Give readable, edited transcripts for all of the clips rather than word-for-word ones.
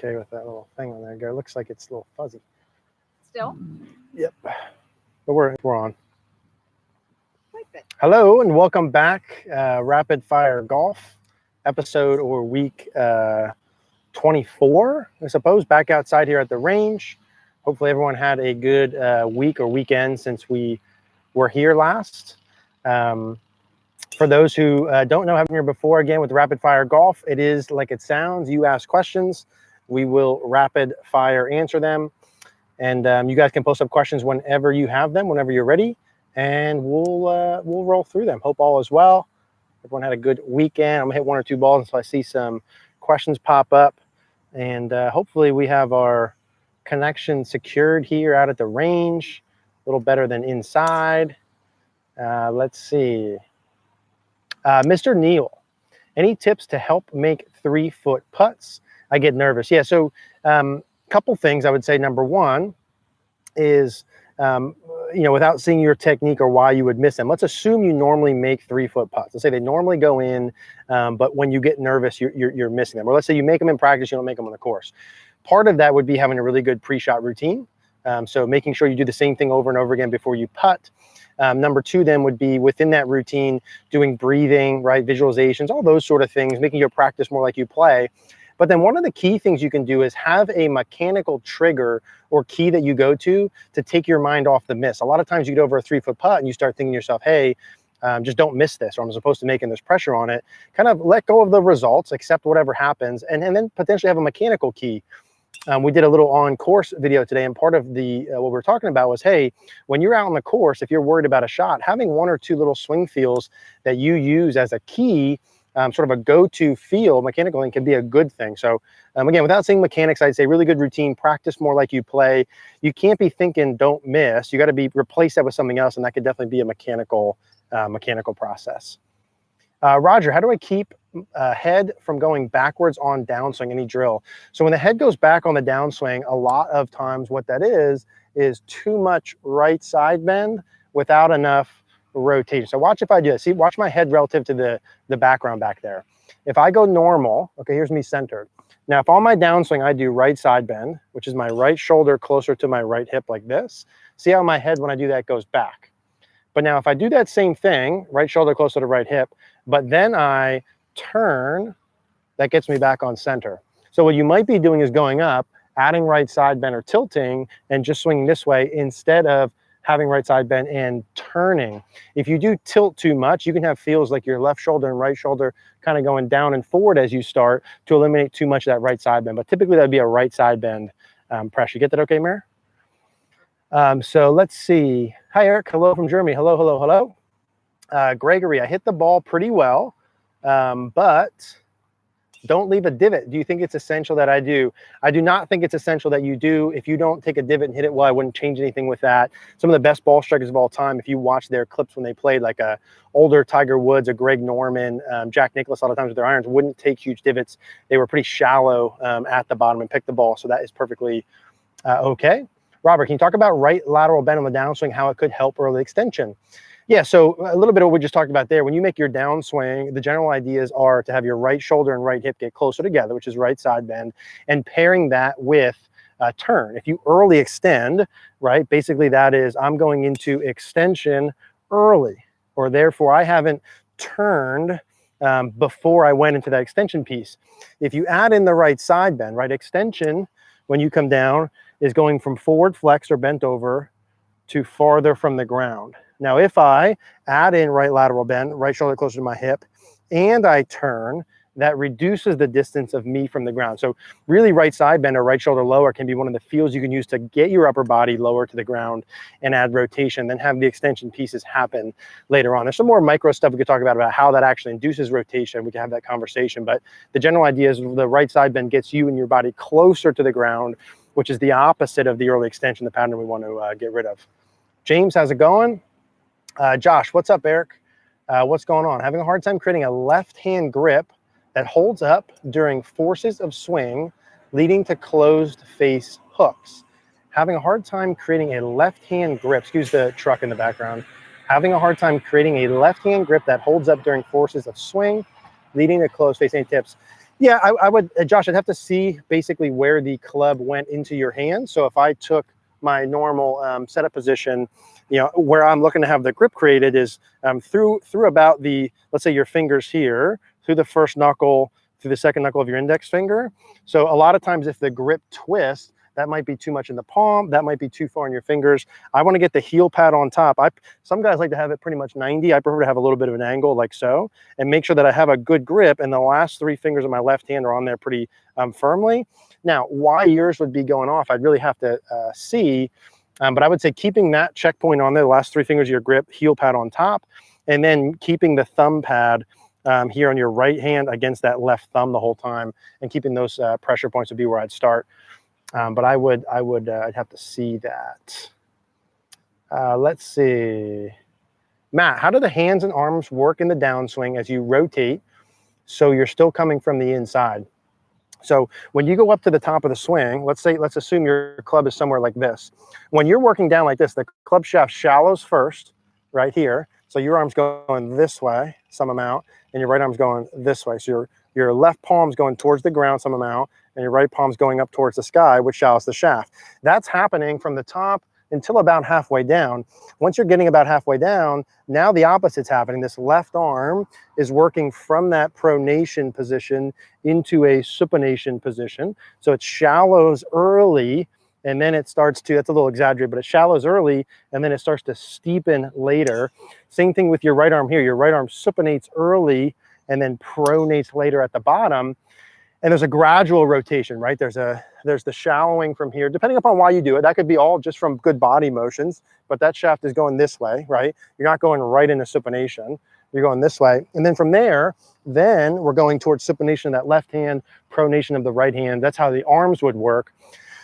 Okay with that little thing on there. Go. Looks like it's a little fuzzy. Still? Yep. But we're on. Hello and welcome back. Rapid Fire Golf episode or week 24, I suppose, back outside here at the range. Hopefully everyone had a good week or weekend since we were here last. For those who don't know, haven't been here before, again, with Rapid Fire Golf, it is like it sounds. You ask questions, we will rapid fire answer them. And you guys can post up questions whenever you have them, whenever you're ready, and we'll roll through them. Hope all is well. Everyone had a good weekend. I'm gonna hit one or two balls until I see some questions pop up. And hopefully we have our connection secured here out at the range, a little better than inside. Let's see. Mr. Neal, any tips to help make 3-foot putts? I get nervous. Yeah, so couple things I would say. Number one is, without seeing your technique or why you would miss them, let's assume you normally make 3-foot putts. Let's say they normally go in, but when you get nervous, you're missing them. Or let's say you make them in practice, you don't make them on the course. Part of that would be having a really good pre-shot routine. So making sure you do the same thing over and over again before you putt. Number two then would be within that routine, doing breathing, right? Visualizations, all those sort of things, making your practice more like you play. But then one of the key things you can do is have a mechanical trigger or key that you go to take your mind off the miss. A lot of times you get over a 3-foot putt and you start thinking to yourself, hey, just don't miss this, or I'm supposed to make, and there's pressure on it. Kind of let go of the results, accept whatever happens, and then potentially have a mechanical key. We did a little on-course video today, and part of the what we were talking about was, hey, when you're out on the course, if you're worried about a shot, having one or two little swing feels that you use as a key, sort of a go-to feel, mechanical thing, can be a good thing. So again, without saying mechanics, I'd say really good routine, practice more like you play. You can't be thinking don't miss. You got to replace that with something else, and that could definitely be a mechanical process. Roger, how do I keep head from going backwards on downswing, any drill? So when the head goes back on the downswing, a lot of times what that is too much right side bend without enough rotation. So watch if I do it. See, watch my head relative to the background back there. If I go normal, okay, here's me centered. Now, if on my downswing, I do right side bend, which is my right shoulder closer to my right hip like this. See how my head, when I do that, goes back. But now if I do that same thing, right shoulder closer to right hip, but then I turn, that gets me back on center. So what you might be doing is going up, adding right side bend or tilting, and just swinging this way instead of having right side bend and turning. If you do tilt too much, you can have feels like your left shoulder and right shoulder kind of going down and forward as you start to eliminate too much of that right side bend. But typically that'd be a right side bend press. You get that okay, Mayor? So let's see. Hi, Eric. Hello from Germany. Hello, hello, hello. Gregory, I hit the ball pretty well, but don't leave a divot. Do you think it's essential that I do? I do not think it's essential that you do. If you don't take a divot and hit it well, I wouldn't change anything with that. Some of the best ball strikers of all time, if you watch their clips when they played, like a older Tiger Woods, a Greg Norman, Jack Nicklaus, a lot of times with their irons, wouldn't take huge divots. They were pretty shallow at the bottom and picked the ball. So that is perfectly okay. Robert, can you talk about right lateral bend on the downswing, how it could help early extension? Yeah, so a little bit of what we just talked about there. When you make your downswing, the general ideas are to have your right shoulder and right hip get closer together, which is right side bend, and pairing that with a turn. If you early extend, right, basically that is I'm going into extension early, or therefore I haven't turned before I went into that extension piece. If you add in the right side bend, right, extension, when you come down, is going from forward flexed or bent over to farther from the ground. Now, if I add in right lateral bend, right shoulder closer to my hip, and I turn, that reduces the distance of me from the ground. So really right side bend or right shoulder lower can be one of the feels you can use to get your upper body lower to the ground and add rotation, then have the extension pieces happen later on. There's some more micro stuff we could talk about how that actually induces rotation. We can have that conversation, but the general idea is the right side bend gets you and your body closer to the ground, which is the opposite of the early extension, the pattern we want to get rid of. James, how's it going? Josh, what's up, Eric? What's going on? Having a hard time creating a left-hand grip that holds up during forces of swing, leading to closed face hooks. Having a hard time creating a left-hand grip, excuse the truck in the background, having a hard time creating a left-hand grip that holds up during forces of swing, leading to closed face. Any tips? Yeah, I would, Josh, I'd have to see basically where the club went into your hand. So if I took my normal setup position, you know, where I'm looking to have the grip created is through about the, let's say your fingers here, through the first knuckle, through the second knuckle of your index finger. So a lot of times if the grip twists, that might be too much in the palm, that might be too far in your fingers. I want to get the heel pad on top. Some guys like to have it pretty much 90. I prefer to have a little bit of an angle like so, and make sure that I have a good grip and the last 3 fingers of my left hand are on there pretty firmly. Now, why yours would be going off, I'd really have to see, but I would say keeping that checkpoint on there, the last 3 fingers of your grip, heel pad on top, and then keeping the thumb pad here on your right hand against that left thumb the whole time, and keeping those pressure points would be where I'd start. But I'd have to see that. Let's see. Matt, how do the hands and arms work in the downswing as you rotate so you're still coming from the inside? So when you go up to the top of the swing, let's assume your club is somewhere like this. When you're working down like this, the club shaft shallows first, right here. So your arm's going this way, some amount, and your right arm's going this way. So your left palm's going towards the ground some amount, and your right palm's going up towards the sky, which shallows the shaft. That's happening from the top until about halfway down. Once you're getting about halfway down, now the opposite's happening. This left arm is working from that pronation position into a supination position. So it shallows early, and then it starts to, that's a little exaggerated, but it shallows early, and then it starts to steepen later. Same thing with your right arm here. Your right arm supinates early and then pronates later at the bottom. And there's a gradual rotation, right? There's the shallowing from here, depending upon why you do it. That could be all just from good body motions, but that shaft is going this way, right? You're not going right into supination. You're going this way. And then from there, then we're going towards supination of that left hand, pronation of the right hand. That's how the arms would work.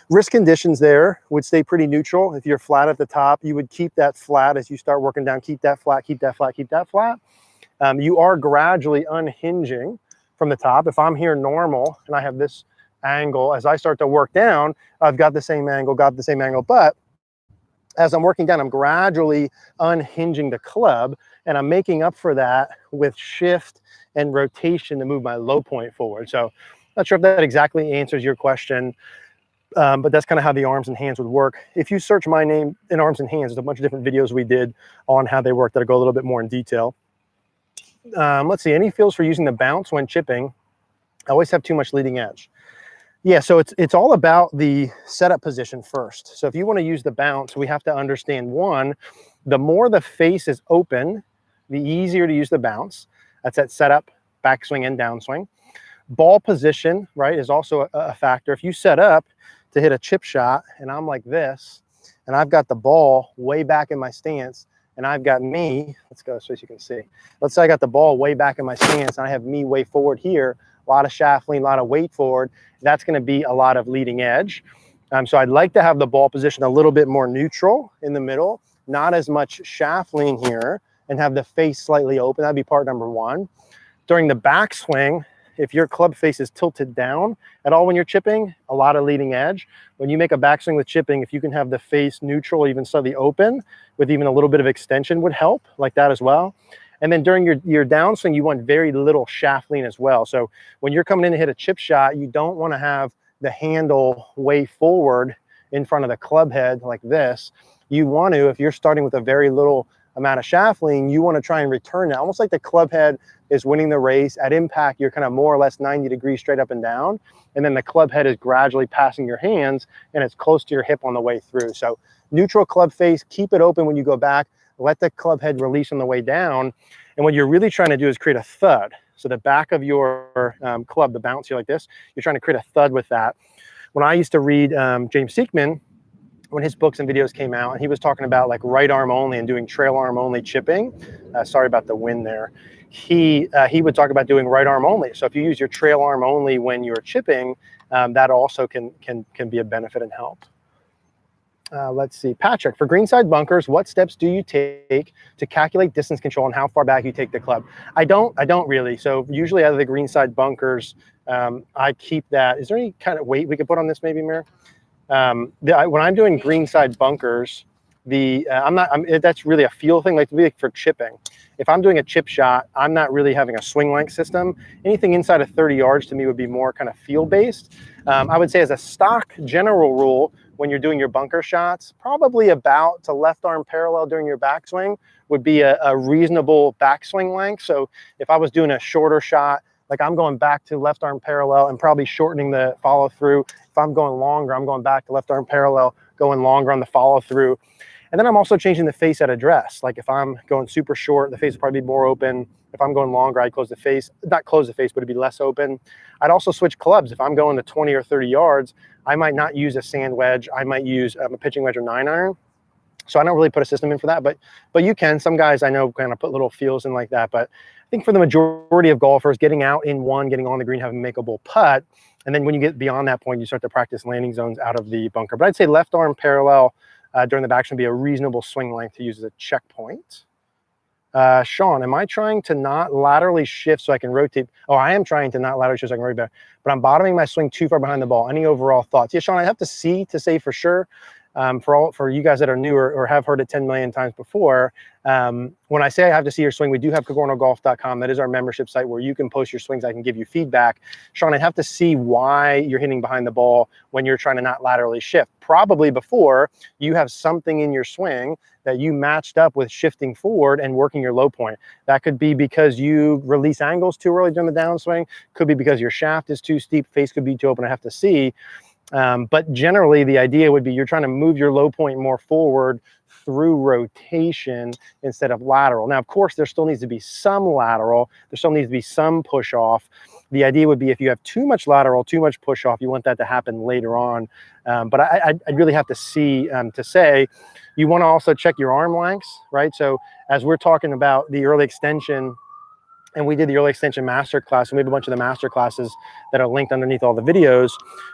Wrist conditions there would stay pretty neutral. If you're flat at the top, you would keep that flat as you start working down. Keep that flat, keep that flat, keep that flat. You are gradually unhinging from the top. If I'm here normal and I have this angle, as I start to work down, I've got the same angle, but as I'm working down, I'm gradually unhinging the club, and I'm making up for that with shift and rotation to move my low point forward. So not sure if that exactly answers your question, but that's kind of how the arms and hands would work. If you search my name in arms and hands, there's a bunch of different videos we did on how they work that'll go a little bit more in detail. Let's see, any feels for using the bounce when chipping? I always have too much leading edge. Yeah, so it's all about the setup position first. So if you want to use the bounce, we have to understand, one, the more the face is open, the easier to use the bounce. That's at setup, backswing, and downswing. Ball position, right, is also a factor. If you set up to hit a chip shot and I'm like this, and I've got the ball way back in my stance, and I've got me, let's go so you can see. Let's say I got the ball way back in my stance and I have me way forward here, a lot of shaft lean, a lot of weight forward. That's going to be a lot of leading edge. So I'd like to have the ball position a little bit more neutral in the middle, not as much shaft lean here, and have the face slightly open. That'd be part number one. During the backswing, if your club face is tilted down at all when you're chipping, a lot of leading edge. When you make a backswing with chipping, if you can have the face neutral, even slightly open, with even a little bit of extension would help, like that as well. And then during your downswing, you want very little shaft lean as well. So when you're coming in to hit a chip shot, you don't want to have the handle way forward in front of the club head like this. You want to, if you're starting with a very little amount of shaft lean, you want to try and return it, almost like the club head is winning the race. At impact, you're kind of more or less 90 degrees straight up and down, and then the club head is gradually passing your hands, and it's close to your hip on the way through. So neutral club face, keep it open when you go back, let the club head release on the way down, and what you're really trying to do is create a thud. So the back of your club, the bounce here like this, you're trying to create a thud with that. When I used to read James Siekman, when his books and videos came out, and he was talking about like right arm only and doing trail arm only chipping. Sorry about the wind there. He would talk about doing right arm only. So if you use your trail arm only when you're chipping, that also can be a benefit and help. Let's see, Patrick, for greenside bunkers, what steps do you take to calculate distance control and how far back you take the club? I don't really. So usually out of the greenside bunkers, I keep that. Is there any kind of weight we could put on this maybe, Mir? When I'm doing greenside bunkers, that's really a feel thing, like for chipping. If I'm doing a chip shot, I'm not really having a swing length system. Anything inside of 30 yards to me would be more kind of feel based. I would say as a stock general rule, when you're doing your bunker shots, probably about to left arm parallel during your backswing would be a reasonable backswing length. So if I was doing a shorter shot, like I'm going back to left arm parallel and probably shortening the follow through. If I'm going longer, I'm going back to left arm parallel, going longer on the follow through. And then I'm also changing the face at address. Like if I'm going super short, the face will probably be more open. If I'm going longer, I'd close the face, not close the face, but it'd be less open. I'd also switch clubs. If I'm going to 20 or 30 yards, I might not use a sand wedge. I might use a pitching wedge or 9-iron. So I don't really put a system in for that, but you can. Some guys I know kind of put little feels in like that. But I think for the majority of golfers, getting out in one, getting on the green, having a makeable putt, and then when you get beyond that point, you start to practice landing zones out of the bunker. But I'd say left arm parallel during the backswing would be a reasonable swing length to use as a checkpoint. Sean, am I trying to not laterally shift so I can rotate? Oh, I am trying to not laterally shift so I can rotate better, but I'm bottoming my swing too far behind the ball. Any overall thoughts? Yeah, Sean, I have to see to say for sure. For you guys that are new or have heard it 10 million times before, when I say I have to see your swing, we do have cogornogolf.com. That is our membership site where you can post your swings. I can give you feedback. Sean, I have to see why you're hitting behind the ball when you're trying to not laterally shift. Probably before you have something in your swing that you matched up with shifting forward and working your low point. That could be because you release angles too early during the downswing. Could be because your shaft is too steep. Face could be too open. I have to see. But generally, the idea would be you're trying to move your low point more forward through rotation instead of lateral. Now, of course, there still needs to be some lateral. There still needs to be some push off. The idea would be if you have too much lateral, too much push off, you want that to happen later on. But I'd really have to see to say, you want to also check your arm lengths, right? So as we're talking about the early extension, and we did the early extension master class, and we have a bunch of the master classes that are linked underneath all the videos.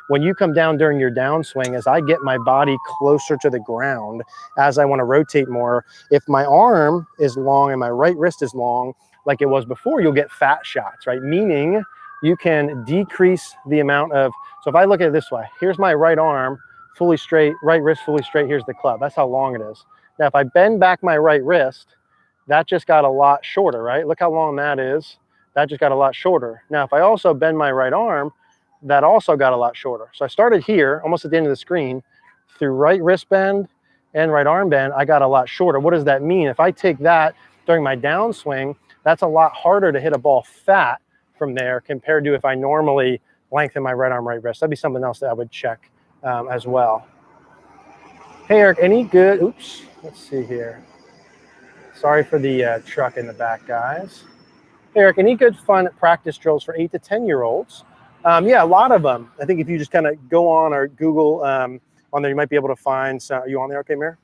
When you come down during your downswing, as I get my body closer to the ground, as I want to rotate more, if my arm is long and my right wrist is long, like it was before, you'll get fat shots, right? Meaning you can decrease the amount of, so if I look at it this way, here's my right arm, fully straight, right wrist fully straight, here's the club. That's how long it is. Now, if I bend back my right wrist, that just got a lot shorter, right? Look how long that is. That just got a lot shorter. Now, if I also bend my right arm, that also got a lot shorter. So I started here, almost at the end of the screen, through right wrist bend and right arm bend, I got a lot shorter. What does that mean? If I take that during my downswing, that's a lot harder to hit a ball fat from there compared to if I normally lengthen my right arm, right wrist. That'd be something else that I would check as well. Hey, Eric, any good, oops, let's see here. Sorry for the truck in the back, guys. Eric, any good fun practice drills for 8 to 10-year-olds? Yeah, a lot of them. I think if you just kind of go on or Google on there, you might be able to find some. Are you on there, okay, Mir?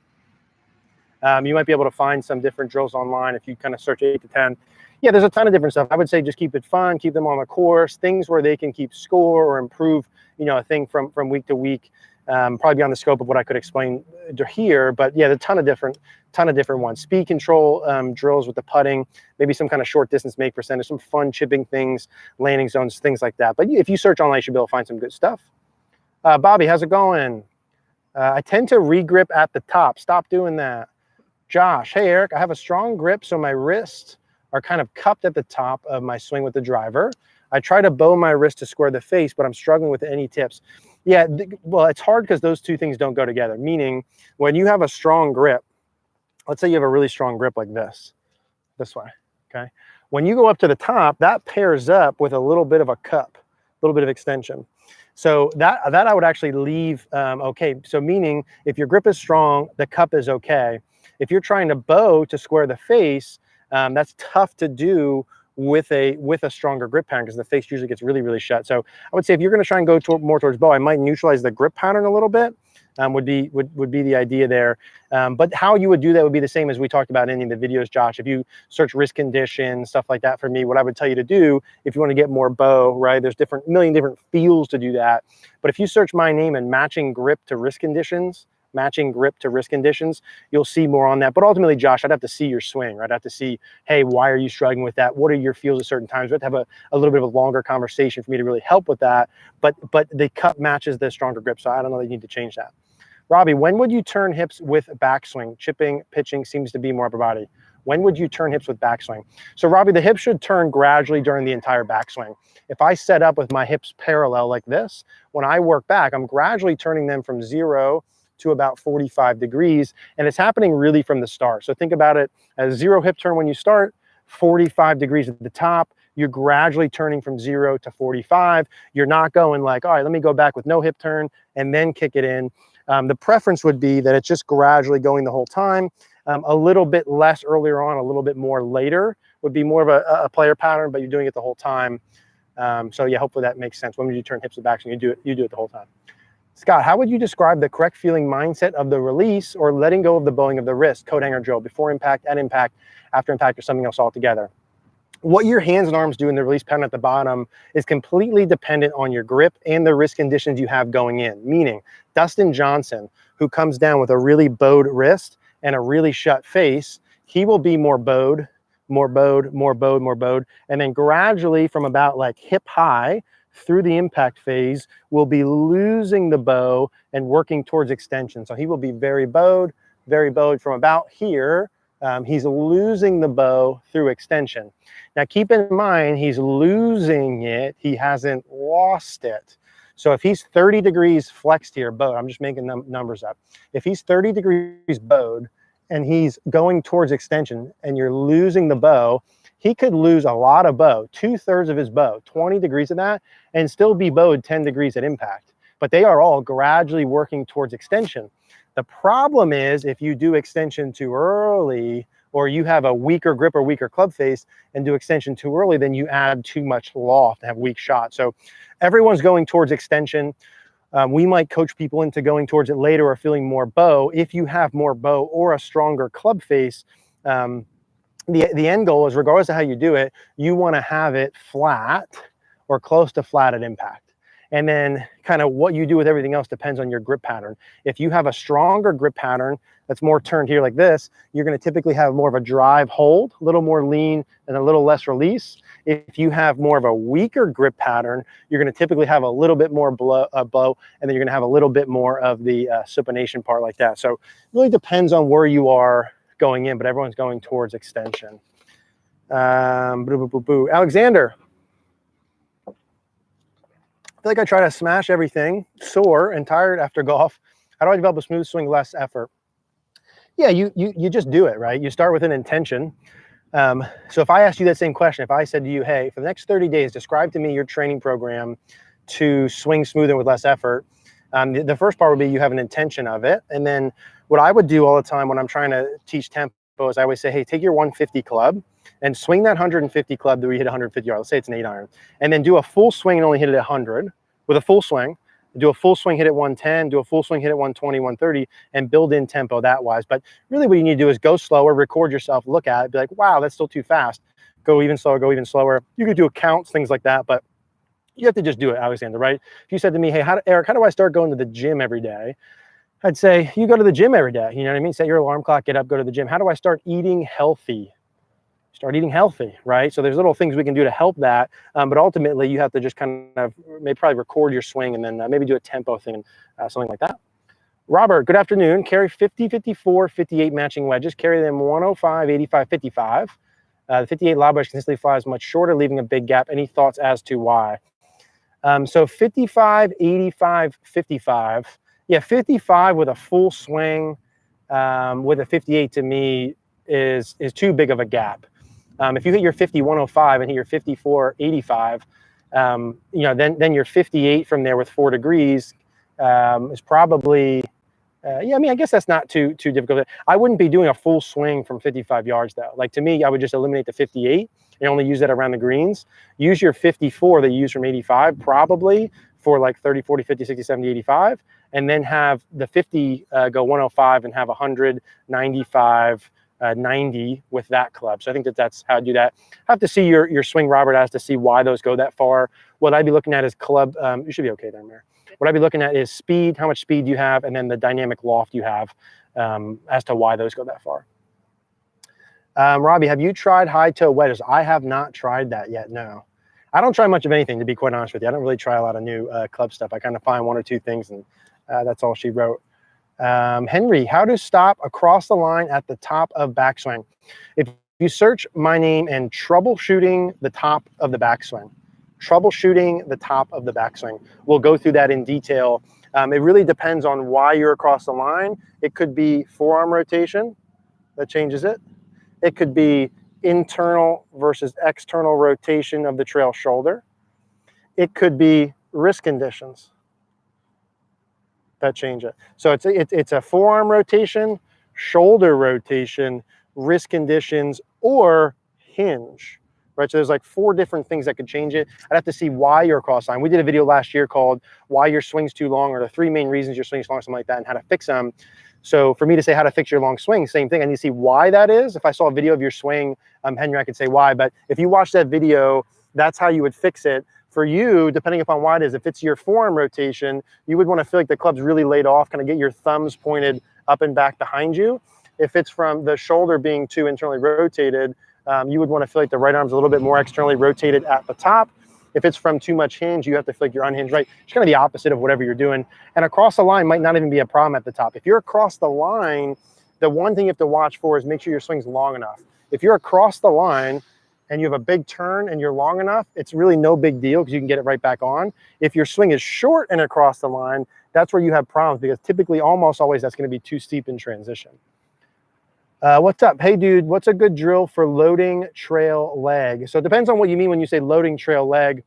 You might be able to find some different drills online if you kind of search 8 to 10. Yeah, there's a ton of different stuff. I would say just keep it fun, keep them on the course, things where they can keep score or improve, you know, a thing from week to week. Probably beyond the scope of what I could explain here, but yeah, a ton of different ones. Speed control drills with the putting, maybe some kind of short distance make percentage, some fun chipping things, landing zones, things like that. But if you search online, you should be able to find some good stuff. Bobby, how's it going? I tend to regrip at the top. Stop doing that. Josh, hey Eric, I have a strong grip, so my wrists are kind of cupped at the top of my swing with the driver. I try to bow my wrist to square the face, but I'm struggling with any tips. Yeah, well, it's hard because those two things don't go together. Meaning, when you have a strong grip, let's say you have a really strong grip like this way, okay? When you go up to the top, that pairs up with a little bit of a cup, a little bit of extension. So that I would actually leave okay. So meaning, if your grip is strong, the cup is okay. If you're trying to bow to square the face, that's tough to do with a stronger grip pattern because the face usually gets really, really shut. So I would say if you're going to try and go more towards bow, I might neutralize the grip pattern a little bit. Would be the idea there. But how you would do that would be the same as we talked about in the videos, Josh. If you search wrist conditions, stuff like that for me, what I would tell you to do if you want to get more bow, right? There's million different feels to do that. But if you search my name and matching grip to wrist conditions, you'll see more on that. But ultimately, Josh, I'd have to see your swing, right? I'd have to see, hey, why are you struggling with that? What are your feels at certain times? We have to have a little bit of a longer conversation for me to really help with that. But the cup matches the stronger grip, so I don't know that you need to change that. Robbie, when would you turn hips with backswing? Chipping, pitching seems to be more upper body. When would you turn hips with backswing? So Robbie, the hips should turn gradually during the entire backswing. If I set up with my hips parallel like this, when I work back, I'm gradually turning them from 0 to about 45 degrees. And it's happening really from the start. So think about it as 0 hip turn when you start, 45 degrees at the top. You're gradually turning from 0 to 45. You're not going like, all right, let me go back with no hip turn and then kick it in. The preference would be that it's just gradually going the whole time. A little bit less earlier on, a little bit more later would be more of a player pattern, but you're doing it the whole time. So yeah, hopefully that makes sense. When would you turn hips to back? So you do it the whole time. Scott, how would you describe the correct feeling mindset of the release or letting go of the bowing of the wrist, coat hanger drill, before impact, at impact, after impact, or something else altogether? What your hands and arms do in the release pattern at the bottom is completely dependent on your grip and the wrist conditions you have going in. Meaning, Dustin Johnson, who comes down with a really bowed wrist and a really shut face, he will be more bowed, more bowed, more bowed, more bowed. And then gradually from about like hip high through the impact phase, will be losing the bow and working towards extension. So he will be very bowed from about here. He's losing the bow through extension. Now keep in mind, he's losing it. He hasn't lost it. So if he's 30 degrees flexed here, bowed, I'm just making numbers up. If he's 30 degrees bowed and he's going towards extension and you're losing the bow, he could lose a lot of bow, 2/3 of his bow, 20 degrees of that, and still be bowed 10 degrees at impact. But they are all gradually working towards extension. The problem is if you do extension too early, or you have a weaker grip or weaker club face and do extension too early, then you add too much loft and have weak shot. So everyone's going towards extension. We might coach people into going towards it later or feeling more bow. If you have more bow or a stronger club face, the end goal is, regardless of how you do it, you want to have it flat or close to flat at impact. And then kind of what you do with everything else depends on your grip pattern. If you have a stronger grip pattern that's more turned here like this, you're going to typically have more of a drive hold, a little more lean and a little less release. If you have more of a weaker grip pattern, you're going to typically have a little bit more bow, and then you're going to have a little bit more of the supination part like that. So it really depends on where you are going in, but everyone's going towards extension. Alexander. I feel like I try to smash everything, sore and tired after golf. How do I develop a smooth swing, less effort? Yeah, you just do it, right? You start with an intention. So if I asked you that same question, if I said to you, hey, for the next 30 days, describe to me your training program to swing smoother with less effort, the first part would be you have an intention of it. And then what I would do all the time when I'm trying to teach tempo is I always say, hey, take your 150 club and swing that 150 club that we hit 150 yards. Let's say it's an 8-iron. And then do a full swing and only hit it at 100 with a full swing. Do a full swing, hit it 110, do a full swing, hit it 120, 130, and build in tempo that wise. But really what you need to do is go slower, record yourself, look at it, be like, wow, that's still too fast. Go even slower, go even slower. You could do counts, things like that, but you have to just do it, Alexander, right? If you said to me, hey, Eric, how do I start going to the gym every day? I'd say, you go to the gym every day. You know what I mean? Set your alarm clock, get up, go to the gym. How do I start eating healthy? Start eating healthy, right? So there's little things we can do to help that. But ultimately, you have to just kind of probably record your swing and then maybe do a tempo thing, something like that. Robert, good afternoon. Carry 50, 54, 58 matching wedges. Carry them 105, 85, 55. The 58 lob wedge consistently flies much shorter, leaving a big gap. Any thoughts as to why? So 55, 85, 55. Yeah, 55 with a full swing with a 58 to me is too big of a gap. If you hit your 50, 105 and hit your 54, 85, you know, then your 58 from there with 4 degrees is probably, yeah, I mean, I guess that's not too difficult. I wouldn't be doing a full swing from 55 yards though. Like to me, I would just eliminate the 58 and only use that around the greens. Use your 54 that you use from 85 probably for like 30, 40, 50, 60, 70, 85, and then have the 50 go 105 and have 100, 95, 90 with that club. So I think that's how I do that. I have to see your swing, Robert, as to see why those go that far. What I'd be looking at is club, you should be okay there, Mayor. What I'd be looking at is speed, how much speed you have, and then the dynamic loft you have as to why those go that far. Robbie, have you tried high toe wedges? I have not tried that yet, no. I don't try much of anything, to be quite honest with you. I don't really try a lot of new club stuff. I kind of find 1 or 2 things, and that's all she wrote. Henry, how to stop across the line at the top of backswing. If you search my name and troubleshooting the top of the backswing, we'll go through that in detail. It really depends on why you're across the line. It could be forearm rotation, that changes it. It could be internal versus external rotation of the trail shoulder. It could be wrist conditions that change it. So it's a forearm rotation, shoulder rotation, wrist conditions, or hinge, right? So there's like 4 different things that could change it. I'd have to see why you're across line. We did a video last year called Why Your Swing's Too Long, or the 3 main reasons your swing's long, something like that, and how to fix them. So for me to say how to fix your long swing, same thing. I need to see why that is. If I saw a video of your swing, Henry, I could say why. But if you watch that video, that's how you would fix it. For you, depending upon why it is, if it's your forearm rotation, you would want to feel like the club's really laid off, kind of get your thumbs pointed up and back behind you. If it's from the shoulder being too internally rotated, you would want to feel like the right arm's a little bit more externally rotated at the top. If it's from too much hinge, you have to feel like you're unhinged, right? It's kind of the opposite of whatever you're doing. And across the line might not even be a problem at the top. If you're across the line, the one thing you have to watch for is make sure your swing's long enough. If you're across the line and you have a big turn and you're long enough, it's really no big deal because you can get it right back on. If your swing is short and across the line, that's where you have problems, because typically, almost always, that's going to be too steep in transition. What's up? Hey, dude, what's a good drill for loading trail leg? So it depends on what you mean when you say loading trail leg.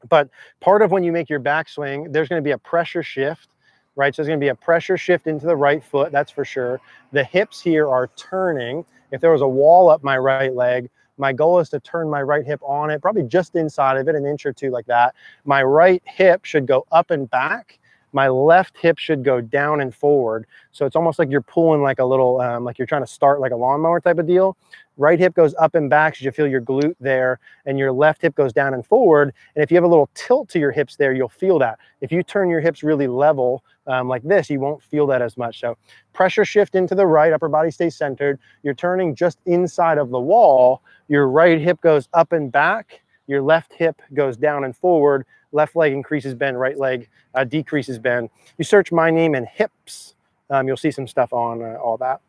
But part of when you make your backswing, there's going to be a pressure shift, right? So there's going to be a pressure shift into the right foot, that's for sure. The hips here are turning. If there was a wall up my right leg, my goal is to turn my right hip on it, probably just inside of it, an inch or 2 like that. My right hip should go up and back. My left hip should go down and forward. So it's almost like you're pulling like a little, like you're trying to start like a lawnmower type of deal. Right hip goes up and back, so you feel your glute there, and your left hip goes down and forward. And if you have a little tilt to your hips there, you'll feel that. If you turn your hips really level like this, you won't feel that as much. So pressure shift into the right, upper body stays centered. You're turning just inside of the wall. Your right hip goes up and back. Your left hip goes down and forward. Left leg increases bend, right leg decreases bend. You search my name and hips, you'll see some stuff on all that.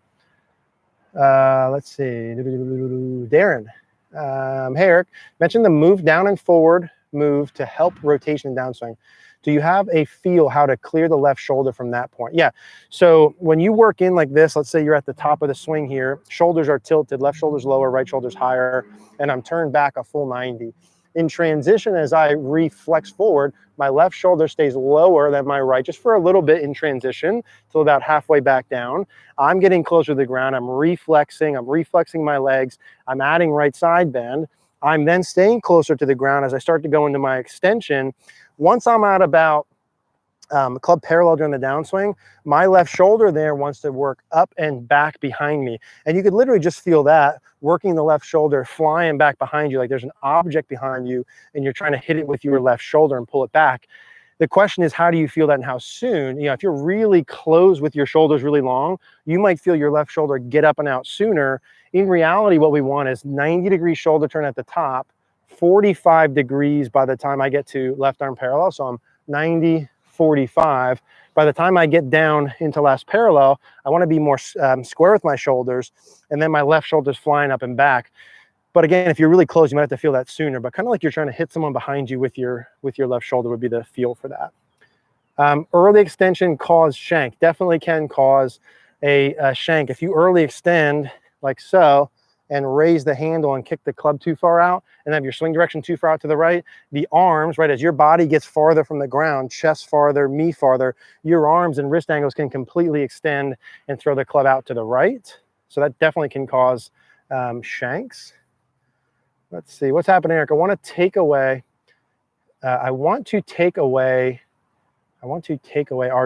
Let's see, Darren. Hey, Eric, mentioned the move down and forward move to help rotation and downswing. Do you have a feel how to clear the left shoulder from that point? Yeah, so when you work in like this, let's say you're at the top of the swing here, shoulders are tilted, left shoulder's lower, right shoulder's higher, and I'm turned back a full 90. In transition, as I reflex forward, my left shoulder stays lower than my right, just for a little bit in transition, till about halfway back down. I'm getting closer to the ground, I'm reflexing my legs, I'm adding right side bend. I'm then staying closer to the ground as I start to go into my extension. Once I'm at about club parallel during the downswing, my left shoulder there wants to work up and back behind me. And you could literally just feel that, working the left shoulder, flying back behind you, like there's an object behind you and you're trying to hit it with your left shoulder and pull it back. The question is, how do you feel that and how soon? You know, if you're really close with your shoulders really long, you might feel your left shoulder get up and out sooner. In reality, what we want is 90-degree shoulder turn at the top, 45 degrees by the time I get to left arm parallel. So I'm 90, 45. By the time I get down into last parallel, I want to be more square with my shoulders, and then my left shoulder's flying up and back. But again, if you're really close, you might have to feel that sooner, but kind of like you're trying to hit someone behind you with your left shoulder would be the feel for that. Early extension cause shank. Definitely can cause a shank. If you early extend like so and raise the handle and kick the club too far out and have your swing direction too far out to the right, the arms, right, as your body gets farther from the ground, chest farther, knee farther, your arms and wrist angles can completely extend and throw the club out to the right. So that definitely can cause shanks. Let's see, what's happening, Eric? I want to take away, are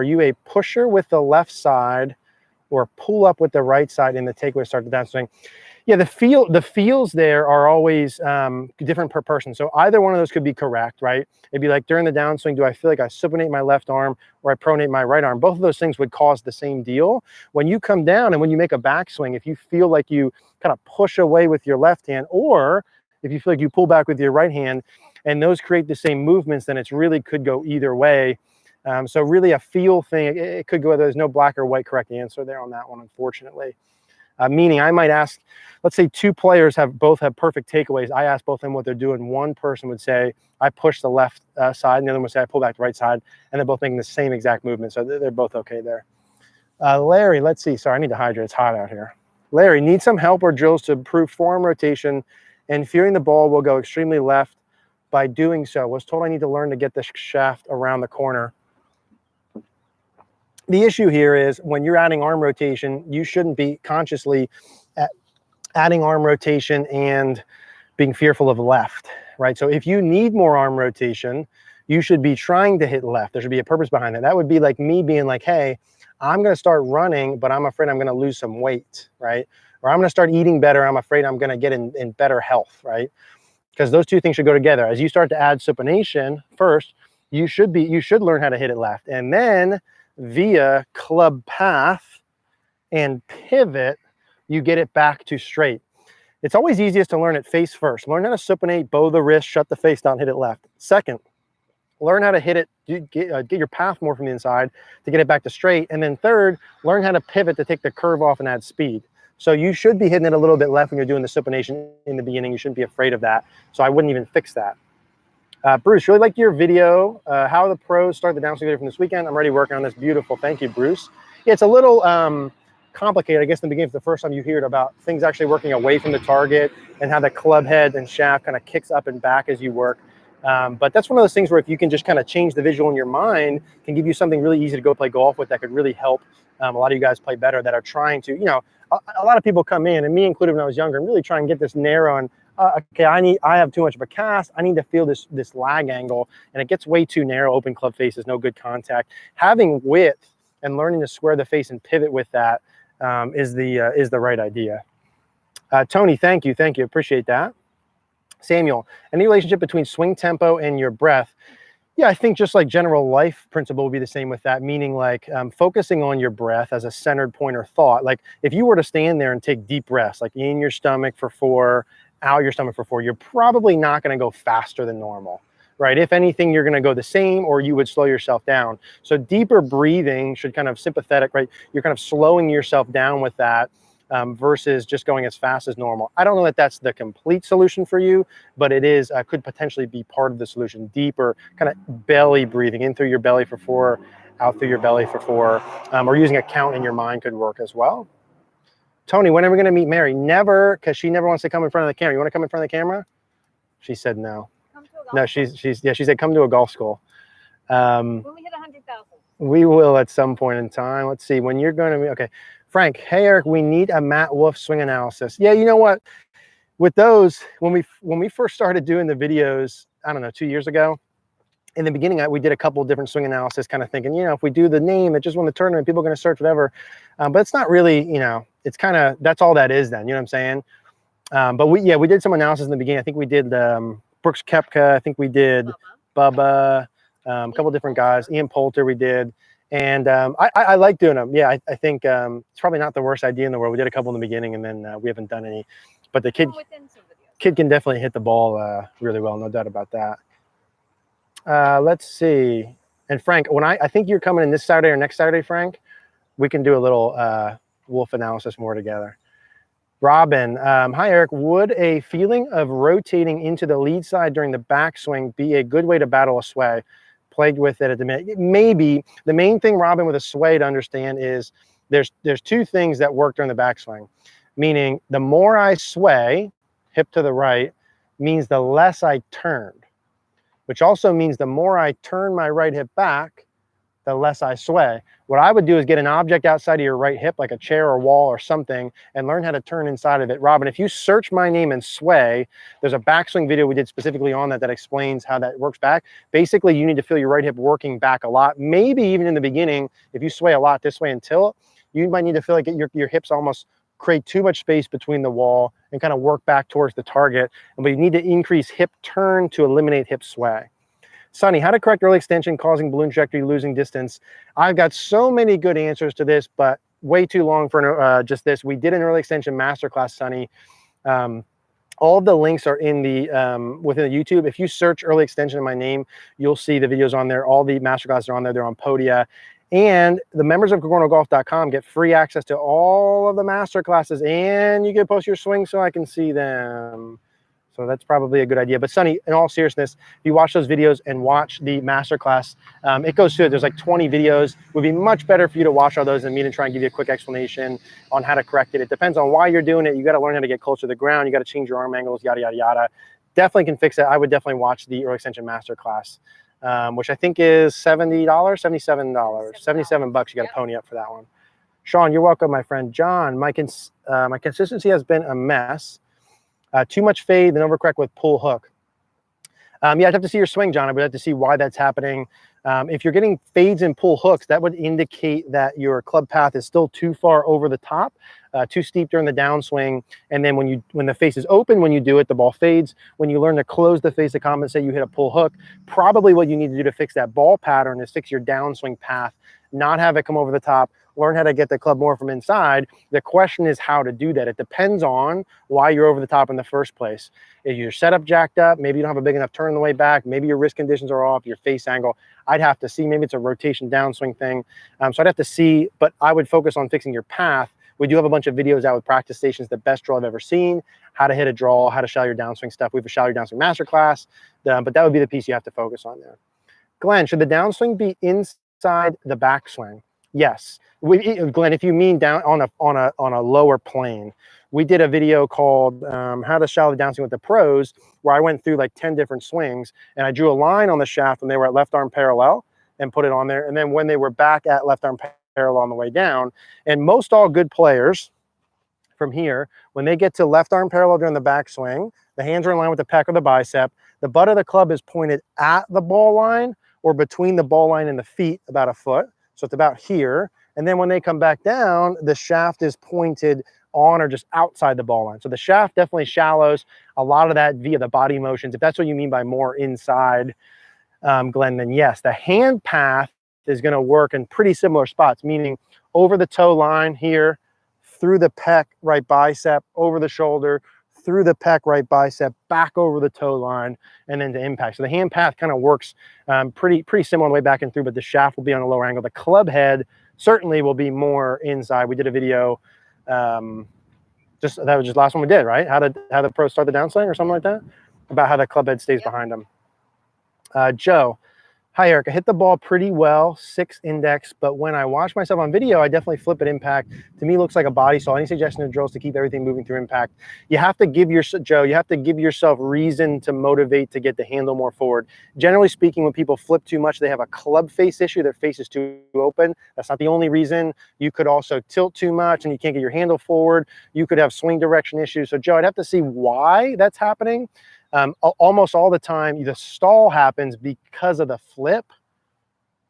you a pusher with the left side or pull up with the right side in the takeaway start the downswing? Yeah, the feels there are always different per person. So either one of those could be correct, right? It'd be like during the downswing, do I feel like I supinate my left arm or I pronate my right arm? Both of those things would cause the same deal. When you come down and when you make a backswing, if you feel like you kind of push away with your left hand, or if you feel like you pull back with your right hand, and those create the same movements, then it's really could go either way. So really a feel thing. It could go, there's no black or white correct answer there on that one, unfortunately. Meaning I might ask, let's say two players both have perfect takeaways. I ask both of them what they're doing. One person would say, I push the left side, and the other one would say, I pull back the right side, and they're both making the same exact movement. So they're both okay there. Larry, let's see. Sorry, I need to hydrate. It's hot out here. Larry, need some help or drills to improve form rotation and fearing the ball will go extremely left by doing so. Was told I need to learn to get the shaft around the corner. The issue here is when you're adding arm rotation, you shouldn't be consciously adding arm rotation and being fearful of left, right? So if you need more arm rotation, you should be trying to hit left. There should be a purpose behind that. That would be like me being like, hey, I'm going to start running, but I'm afraid I'm going to lose some weight, right? Or I'm going to start eating better. I'm afraid I'm going to get in better health, right? Because those two things should go together. As you start to add supination, first, you should learn how to hit it left. And then via club path and pivot, you get it back to straight. It's always easiest to learn it face first. Learn how to supinate, bow the wrist, shut the face down, hit it left. Second, learn how to hit it, get your path more from the inside to get it back to straight. And then third, learn how to pivot to take the curve off and add speed. So you should be hitting it a little bit left when you're doing the supination in the beginning. You shouldn't be afraid of that. So I wouldn't even fix that. Bruce, really like your video. How the pros start the downswing video from this weekend. I'm already working on this. Beautiful. Thank you, Bruce. Yeah, it's a little complicated, I guess, in the beginning, for the first time you hear it about things actually working away from the target and how the club head and shaft kind of kicks up and back as you work. But that's one of those things where if you can just kind of change the visual in your mind, can give you something really easy to go play golf with that could really help a lot of you guys play better that are trying to, you know, a lot of people come in, and me included when I was younger, and really try and get this narrow and okay, I have too much of a cast. I need to feel this lag angle, and it gets way too narrow. Open club faces, no good contact. Having width and learning to square the face and pivot with that is the right idea. Tony, thank you, appreciate that. Samuel, any relationship between swing tempo and your breath? Yeah, I think just like general life principle would be the same with that, meaning like focusing on your breath as a centered point or thought. Like if you were to stand there and take deep breaths, like in your stomach for 4, out your stomach for 4, you're probably not going to go faster than normal, right? If anything, you're going to go the same, or you would slow yourself down. So deeper breathing should kind of sympathetic, right? You're kind of slowing yourself down with that versus just going as fast as normal. I don't know that that's the complete solution for you, but it is could potentially be part of the solution. Deeper kind of belly breathing, in through your belly for 4, out through your belly for 4, or using a count in your mind could work as well. Tony, when are we going to meet Mary? Never, because she never wants to come in front of the camera. You want to come in front of the camera? She said no. Come to a golf No, she said come to a golf school. When we hit 100,000. We will at some point in time. Let's see when you're going to be. Okay, Frank. Hey Eric, we need a Matt Wolf swing analysis. Yeah, you know what? With those, when we first started doing the videos, I don't know, 2 years ago. In the beginning, we did a couple of different swing analysis, kind of thinking, you know, if we do the name, it just won the tournament, people are going to search whatever. But it's not really, you know, it's kind of, that's all that is then, you know what I'm saying? But we did some analysis in the beginning. I think we did Brooks Koepka. I think we did Bubba, a couple different guys. Ian Poulter we did. And I like doing them. Yeah, I think it's probably not the worst idea in the world. We did a couple in the beginning, and then we haven't done any. But the kid can definitely hit the ball really well, no doubt about that. Let's see. And Frank, when I think you're coming in this Saturday or next Saturday, Frank, we can do a little Wolf analysis more together. Robin, hi Eric, would a feeling of rotating into the lead side during the backswing be a good way to battle a sway? Plagued with it at the minute. Maybe. The main thing, Robin, with a sway to understand is there's 2 things that work during the backswing. Meaning the more I sway, hip to the right, means the less I turned. Which also means the more I turn my right hip back, the less I sway. What I would do is get an object outside of your right hip, like a chair or wall or something, and learn how to turn inside of it. Robin, if you search my name and sway, there's a backswing video we did specifically on that explains how that works back. Basically, you need to feel your right hip working back a lot. Maybe even in the beginning, if you sway a lot this way and tilt, you might need to feel like your hips almost create too much space between the wall and kind of work back towards the target. But you need to increase hip turn to eliminate hip sway. Sonny, how to correct early extension causing balloon trajectory, losing distance. I've got so many good answers to this, but way too long for just this. We did an early extension masterclass, Sonny, All of the links are in the within the YouTube. If you search early extension in my name, you'll see the videos on there. All the masterclasses are on there. They're on Podia. And the members of CogornoGolf.com get free access to all of the masterclasses, and you can post your swings so I can see them. So that's probably a good idea. But Sonny, in all seriousness, if you watch those videos and watch the masterclass, it goes through it. There's like 20 videos. It would be much better for you to watch all those than me to try and give you a quick explanation on how to correct it. It depends on why you're doing it. You got to learn how to get closer to the ground. You got to change your arm angles, yada, yada, yada. Definitely can fix it. I would definitely watch the early extension masterclass, which I think is $70, $77, 77 bucks. You got to pony up for that one. Sean, you're welcome, my friend. John, my consistency has been a mess. Too much fade, then overcorrect with pull hook. Yeah, I'd have to see your swing, John. I would have to see why that's happening. If you're getting fades and pull hooks, that would indicate that your club path is still too far over the top, too steep during the downswing. And then when the face is open, when you do it, the ball fades. When you learn to close the face to compensate, you hit a pull hook. Probably what you need to do to fix that ball pattern is fix your downswing path, not have it come over the top. Learn how to get the club more from inside. The question is how to do that. It depends on why you're over the top in the first place. Is your setup jacked up? Maybe you don't have a big enough turn on the way back. Maybe your wrist conditions are off, your face angle. I'd have to see. Maybe it's a rotation downswing thing. So I'd have to see, but I would focus on fixing your path. We do have a bunch of videos out with practice stations, the best draw I've ever seen, how to hit a draw, how to shallow your downswing stuff. We have a shallow your downswing masterclass, but that would be the piece you have to focus on there. Glenn, should the downswing be inside the backswing? Yes. Glenn, if you mean down on a lower plane, we did a video called how to shallow the downswing with the pros, where I went through like 10 different swings, and I drew a line on the shaft when they were at left arm parallel and put it on there. And then when they were back at left arm parallel on the way down, and most all good players from here, when they get to left arm parallel during the backswing, the hands are in line with the pec or the bicep. The butt of the club is pointed at the ball line or between the ball line and the feet about a foot. So it's about here. And then when they come back down, the shaft is pointed on or just outside the ball line. So the shaft definitely shallows a lot of that via the body motions. If that's what you mean by more inside, Glenn, then yes, the hand path is going to work in pretty similar spots, meaning over the toe line here, through the pec, right bicep, over the shoulder, through the pec, right bicep, back over the toe line, and then to impact. So the hand path kind of works pretty similar on the way back and through, but the shaft will be on a lower angle. The club head certainly will be more inside. We did a video, that was just the last one we did, right? How the pros start the downswing or something like that, about how the club head stays behind them. Joe, hi Eric, I hit the ball pretty well, 6 index, but when I watch myself on video, I definitely flip at impact. To me, it looks like a body saw. Any suggestion of drills to keep everything moving through impact? You have to give Joe, you have to give yourself reason to motivate to get the handle more forward. Generally speaking, when people flip too much, they have a club face issue. Their face is too open. That's not the only reason. You could also tilt too much and you can't get your handle forward. You could have swing direction issues. So Joe, I'd have to see why that's happening. Almost all the time, the stall happens because of the flip,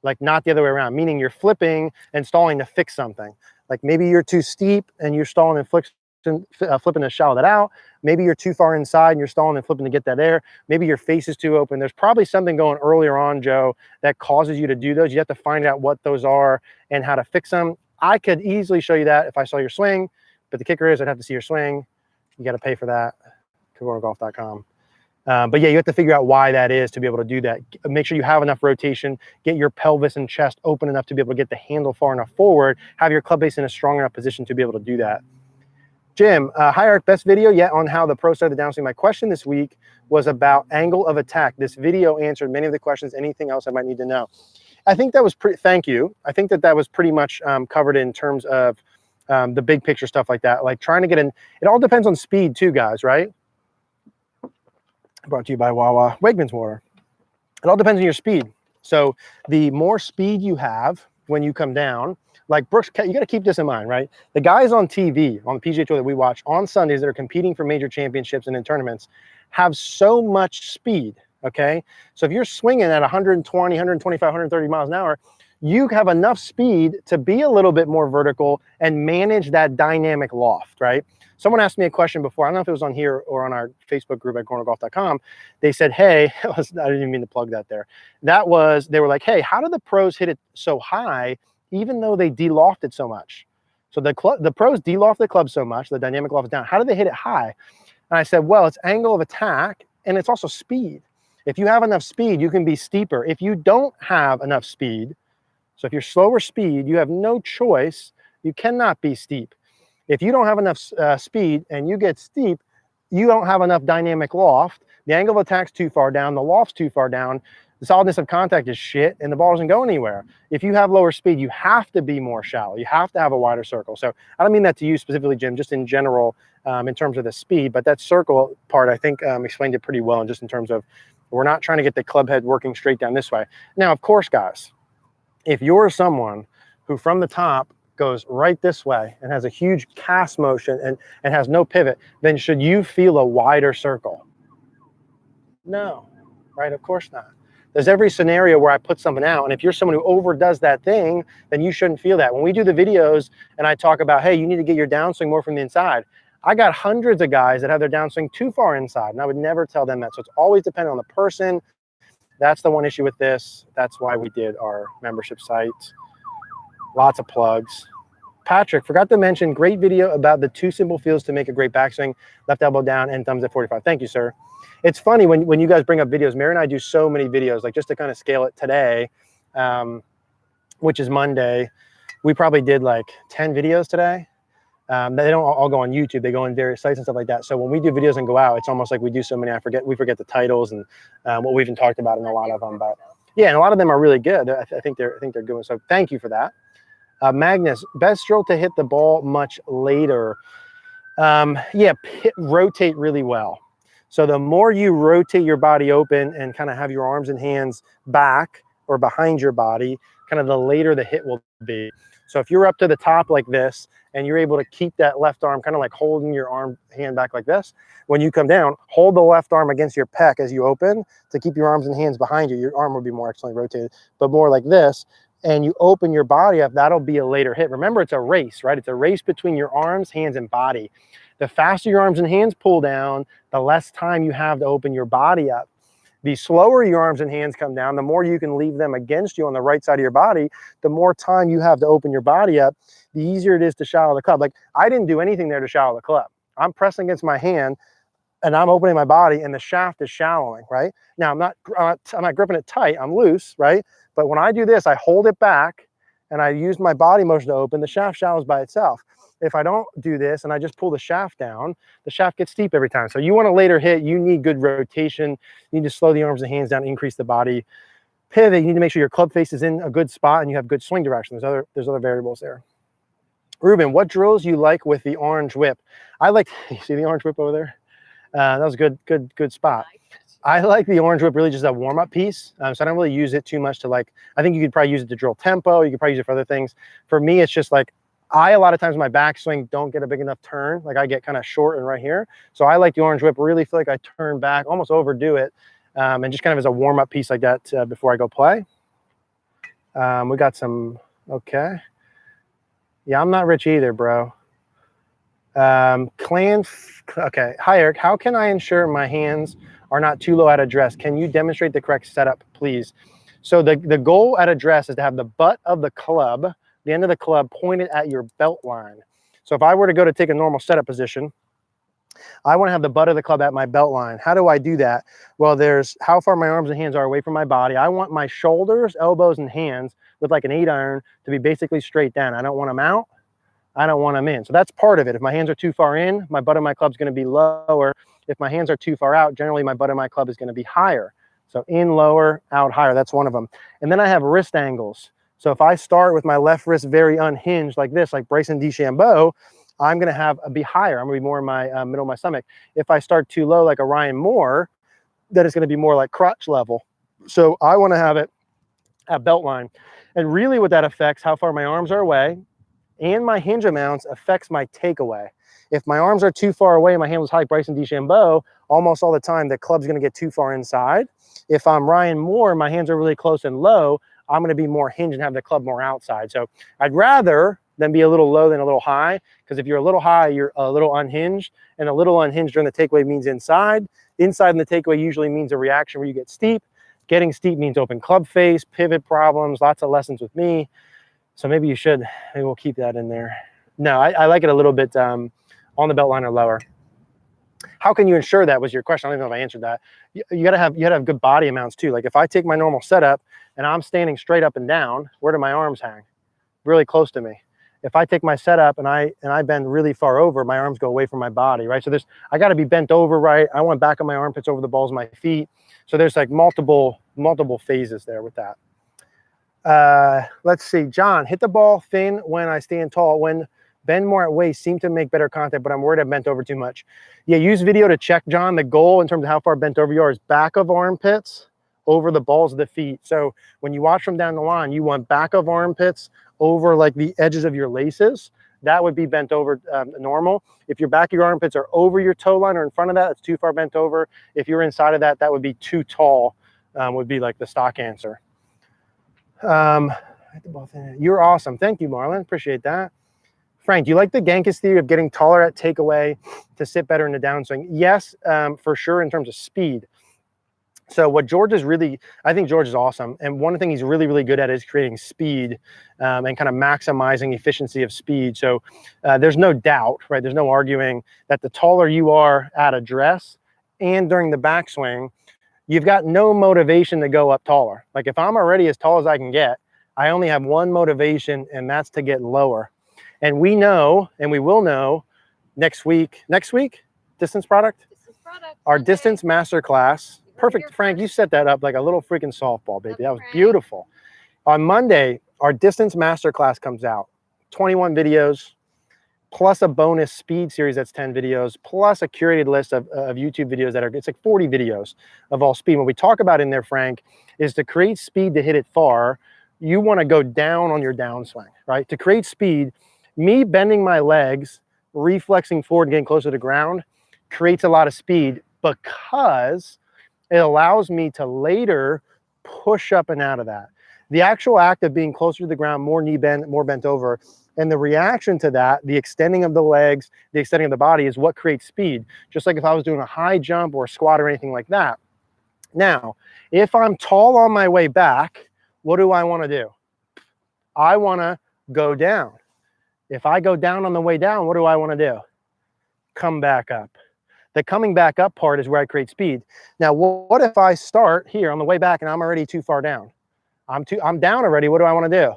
like not the other way around, meaning you're flipping and stalling to fix something. Like maybe you're too steep and you're stalling and flipping to shallow that out. Maybe you're too far inside and you're stalling and flipping to get that air. Maybe your face is too open. There's probably something going earlier on, Joe, that causes you to do those. You have to find out what those are and how to fix them. I could easily show you that if I saw your swing, but the kicker is I'd have to see your swing. You got to pay for that, CogornoGolf.com. But yeah, you have to figure out why that is to be able to do that. Make sure you have enough rotation, get your pelvis and chest open enough to be able to get the handle far enough forward, have your club base in a strong enough position to be able to do that. Jim, hi Eric, best video yet on how the pro started the downswing. My question this week was about angle of attack. This video answered many of the questions. Anything else I might need to know? I think that was thank you. I think that was pretty much covered in terms of the big picture stuff like that. Like trying to get in, it all depends on speed too, guys, right? Brought to you by Wawa Wegmans water. It all depends on your speed. So the more speed you have when you come down, like Brooks, you got to keep this in mind, right? The guys on TV, on the PGA Tour that we watch on Sundays that are competing for major championships and in tournaments have so much speed, okay? So if you're swinging at 120, 125, 130 miles an hour, you have enough speed to be a little bit more vertical and manage that dynamic loft, right? Someone asked me a question before. I don't know if it was on here or on our Facebook group at CogornoGolf.com. They said, hey, I didn't even mean to plug that there. They were like, hey, how do the pros hit it so high even though they de-loft it so much? So the pros de-loft the club so much, the dynamic loft is down. How do they hit it high? And I said, well, it's angle of attack and it's also speed. If you have enough speed, you can be steeper. If you don't have enough speed, so if you're slower speed, you have no choice. You cannot be steep. If you don't have enough speed and you get steep, you don't have enough dynamic loft. The angle of attack's too far down. The loft's too far down. The solidness of contact is shit, and the ball doesn't go anywhere. If you have lower speed, you have to be more shallow. You have to have a wider circle. So I don't mean that to you specifically, Jim, just in general in terms of the speed. But that circle part, I think, explained it pretty well, and just in terms of we're not trying to get the club head working straight down this way. Now, of course, guys, if you're someone who from the top goes right this way and has a huge cast motion and has no pivot, then should you feel a wider circle? No, right? Of course not. There's every scenario where I put something out, and if you're someone who overdoes that thing, then you shouldn't feel that. When we do the videos and I talk about, hey, you need to get your downswing more from the inside, I got hundreds of guys that have their downswing too far inside, and I would never tell them that. So it's always dependent on the person. That's the one issue with this. That's why we did our membership site. Lots of plugs. Patrick, forgot to mention, great video about the 2 simple feels to make a great backswing, left elbow down and thumbs at 45. Thank you, sir. It's funny when you guys bring up videos. Mary and I do so many videos, like just to kind of scale it today, which is Monday. We probably did like 10 videos today. They don't all go on YouTube. They go on various sites and stuff like that. So when we do videos and go out, it's almost like we do so many. We forget the titles and what we even talked about in a lot of them. But yeah, and a lot of them are really good. I think they're good. So thank you for that. Magnus, best stroke to hit the ball much later. Yeah, rotate really well. So the more you rotate your body open and kind of have your arms and hands back or behind your body, kind of the later the hit will be. So if you're up to the top like this and you're able to keep that left arm kind of like holding your hand back like this, when you come down, hold the left arm against your pec as you open to keep your arms and hands behind you. Your arm will be more excellently rotated, but more like this. And you open your body up, that'll be a later hit. Remember, it's a race, right? It's a race between your arms, hands, and body. The faster your arms and hands pull down, the less time you have to open your body up. The slower your arms and hands come down, the more you can leave them against you on the right side of your body, the more time you have to open your body up, the easier it is to shallow the club. Like, I didn't do anything there to shallow the club. I'm pressing against my hand and I'm opening my body and the shaft is shallowing, right? Now, I'm not gripping it tight, I'm loose, right? But when I do this, I hold it back and I use my body motion to open, the shaft shallows by itself. If I don't do this and I just pull the shaft down, the shaft gets steep every time. So you want a later hit, you need good rotation. You need to slow the arms and hands down, increase the body pivot. You need to make sure your club face is in a good spot and you have good swing direction. There's other variables there. Ruben, what drills you like with the orange whip? I like, you see the orange whip over there? That was a good spot. I like the orange whip really just a warm-up piece. So I don't really use it too much to like, I think you could probably use it to drill tempo. You could probably use it for other things. For me, it's just like, a lot of times my backswing don't get a big enough turn. Like I get kind of short and right here. So I like the orange whip, really feel like I turn back, almost overdo it. And just kind of as a warm-up piece like that before I go play. We got some, okay. Yeah, I'm not rich either, bro. Okay. Hi, Eric. How can I ensure my hands are not too low at address? Can you demonstrate the correct setup, please? So the goal at address is to have the butt of the club, the end of the club, pointed at your belt line. So if I were to go to take a normal setup position, I want to have the butt of the club at my belt line. How do I do that? Well, there's how far my arms and hands are away from my body. I want my shoulders, elbows, and hands with like an 8-iron to be basically straight down. I don't want them out. I don't want them in. So that's part of it. If my hands are too far in, my butt of my club is going to be lower. If my hands are too far out, generally my butt of my club is going to be higher. So in lower, out higher. That's one of them. And then I have wrist angles. So if I start with my left wrist very unhinged like this, like Bryson DeChambeau, I'm going to be higher. I'm going to be more in my middle of my stomach. If I start too low like a Ryan Moore, then it's going to be more like crotch level. So I want to have it at belt line. And really what that affects, how far my arms are away, and my hinge amounts affects my takeaway. If my arms are too far away and my hand was high like Bryson DeChambeau, almost all the time the club's going to get too far inside. If I'm Ryan Moore, my hands are really close and low, I'm going to be more hinged and have the club more outside. So I'd rather than be a little low than a little high, because if you're a little high, you're a little unhinged, and a little unhinged during the takeaway means inside. Inside in the takeaway usually means a reaction where you get steep. Getting steep means open club face, pivot problems, lots of lessons with me. So maybe we'll keep that in there. No, I like it a little bit on the belt line or lower. How can you ensure that was your question? I don't even know if I answered that. You gotta have good body amounts too. Like if I take my normal setup and I'm standing straight up and down, where do my arms hang? Really close to me. If I take my setup and I bend really far over, my arms go away from my body, right? So I got to be bent over, right? I want back of my armpits over the balls of my feet. So there's like multiple phases there with that. Let's see, John, hit the ball thin when I stand tall. When bend more at waist, seem to make better contact, but I'm worried I bent over too much. Yeah, use video to check, John. The goal in terms of how far bent over you are is back of armpits over the balls of the feet. So when you watch from down the line, you want back of armpits over like the edges of your laces. That would be bent over normal. If your back of your armpits are over your toe line or in front of that, it's too far bent over. If you're inside of that, that would be too tall, would be like the stock answer. You're awesome. Thank you, Marlon. Appreciate that. Frank, do you like the Genghis theory of getting taller at takeaway to sit better in the downswing? Yes, for sure, in terms of speed. So what George is really, I think George is awesome. And one thing he's really, really good at is creating speed and kind of maximizing efficiency of speed. So there's no doubt, right? There's no arguing that the taller you are at address and during the backswing, you've got no motivation to go up taller. Like if I'm already as tall as I can get, I only have one motivation, and that's to get lower. And we know, and we will know next week, distance product? Our distance masterclass. Perfect, Frank, you set that up like a little freaking softball, baby. That was beautiful. On Monday, our distance masterclass comes out. 21 videos, plus a bonus speed series that's 10 videos, plus a curated list of YouTube videos that are, it's like 40 videos of all speed. What we talk about in there, Frank, is to create speed to hit it far, you want to go down on your downswing, right? To create speed, me bending my legs, reflexing forward, getting closer to the ground, creates a lot of speed because it allows me to later push up and out of that. The actual act of being closer to the ground, more knee bend, more bent over, and the reaction to that, the extending of the legs, the extending of the body is what creates speed. Just like if I was doing a high jump or a squat or anything like that. Now, if I'm tall on my way back, what do I want to do? I want to go down. If I go down on the way down, what do I want to do? Come back up. The coming back up part is where I create speed. Now, what if I start here on the way back and I'm already too far down? I'm down already. What do I want to do?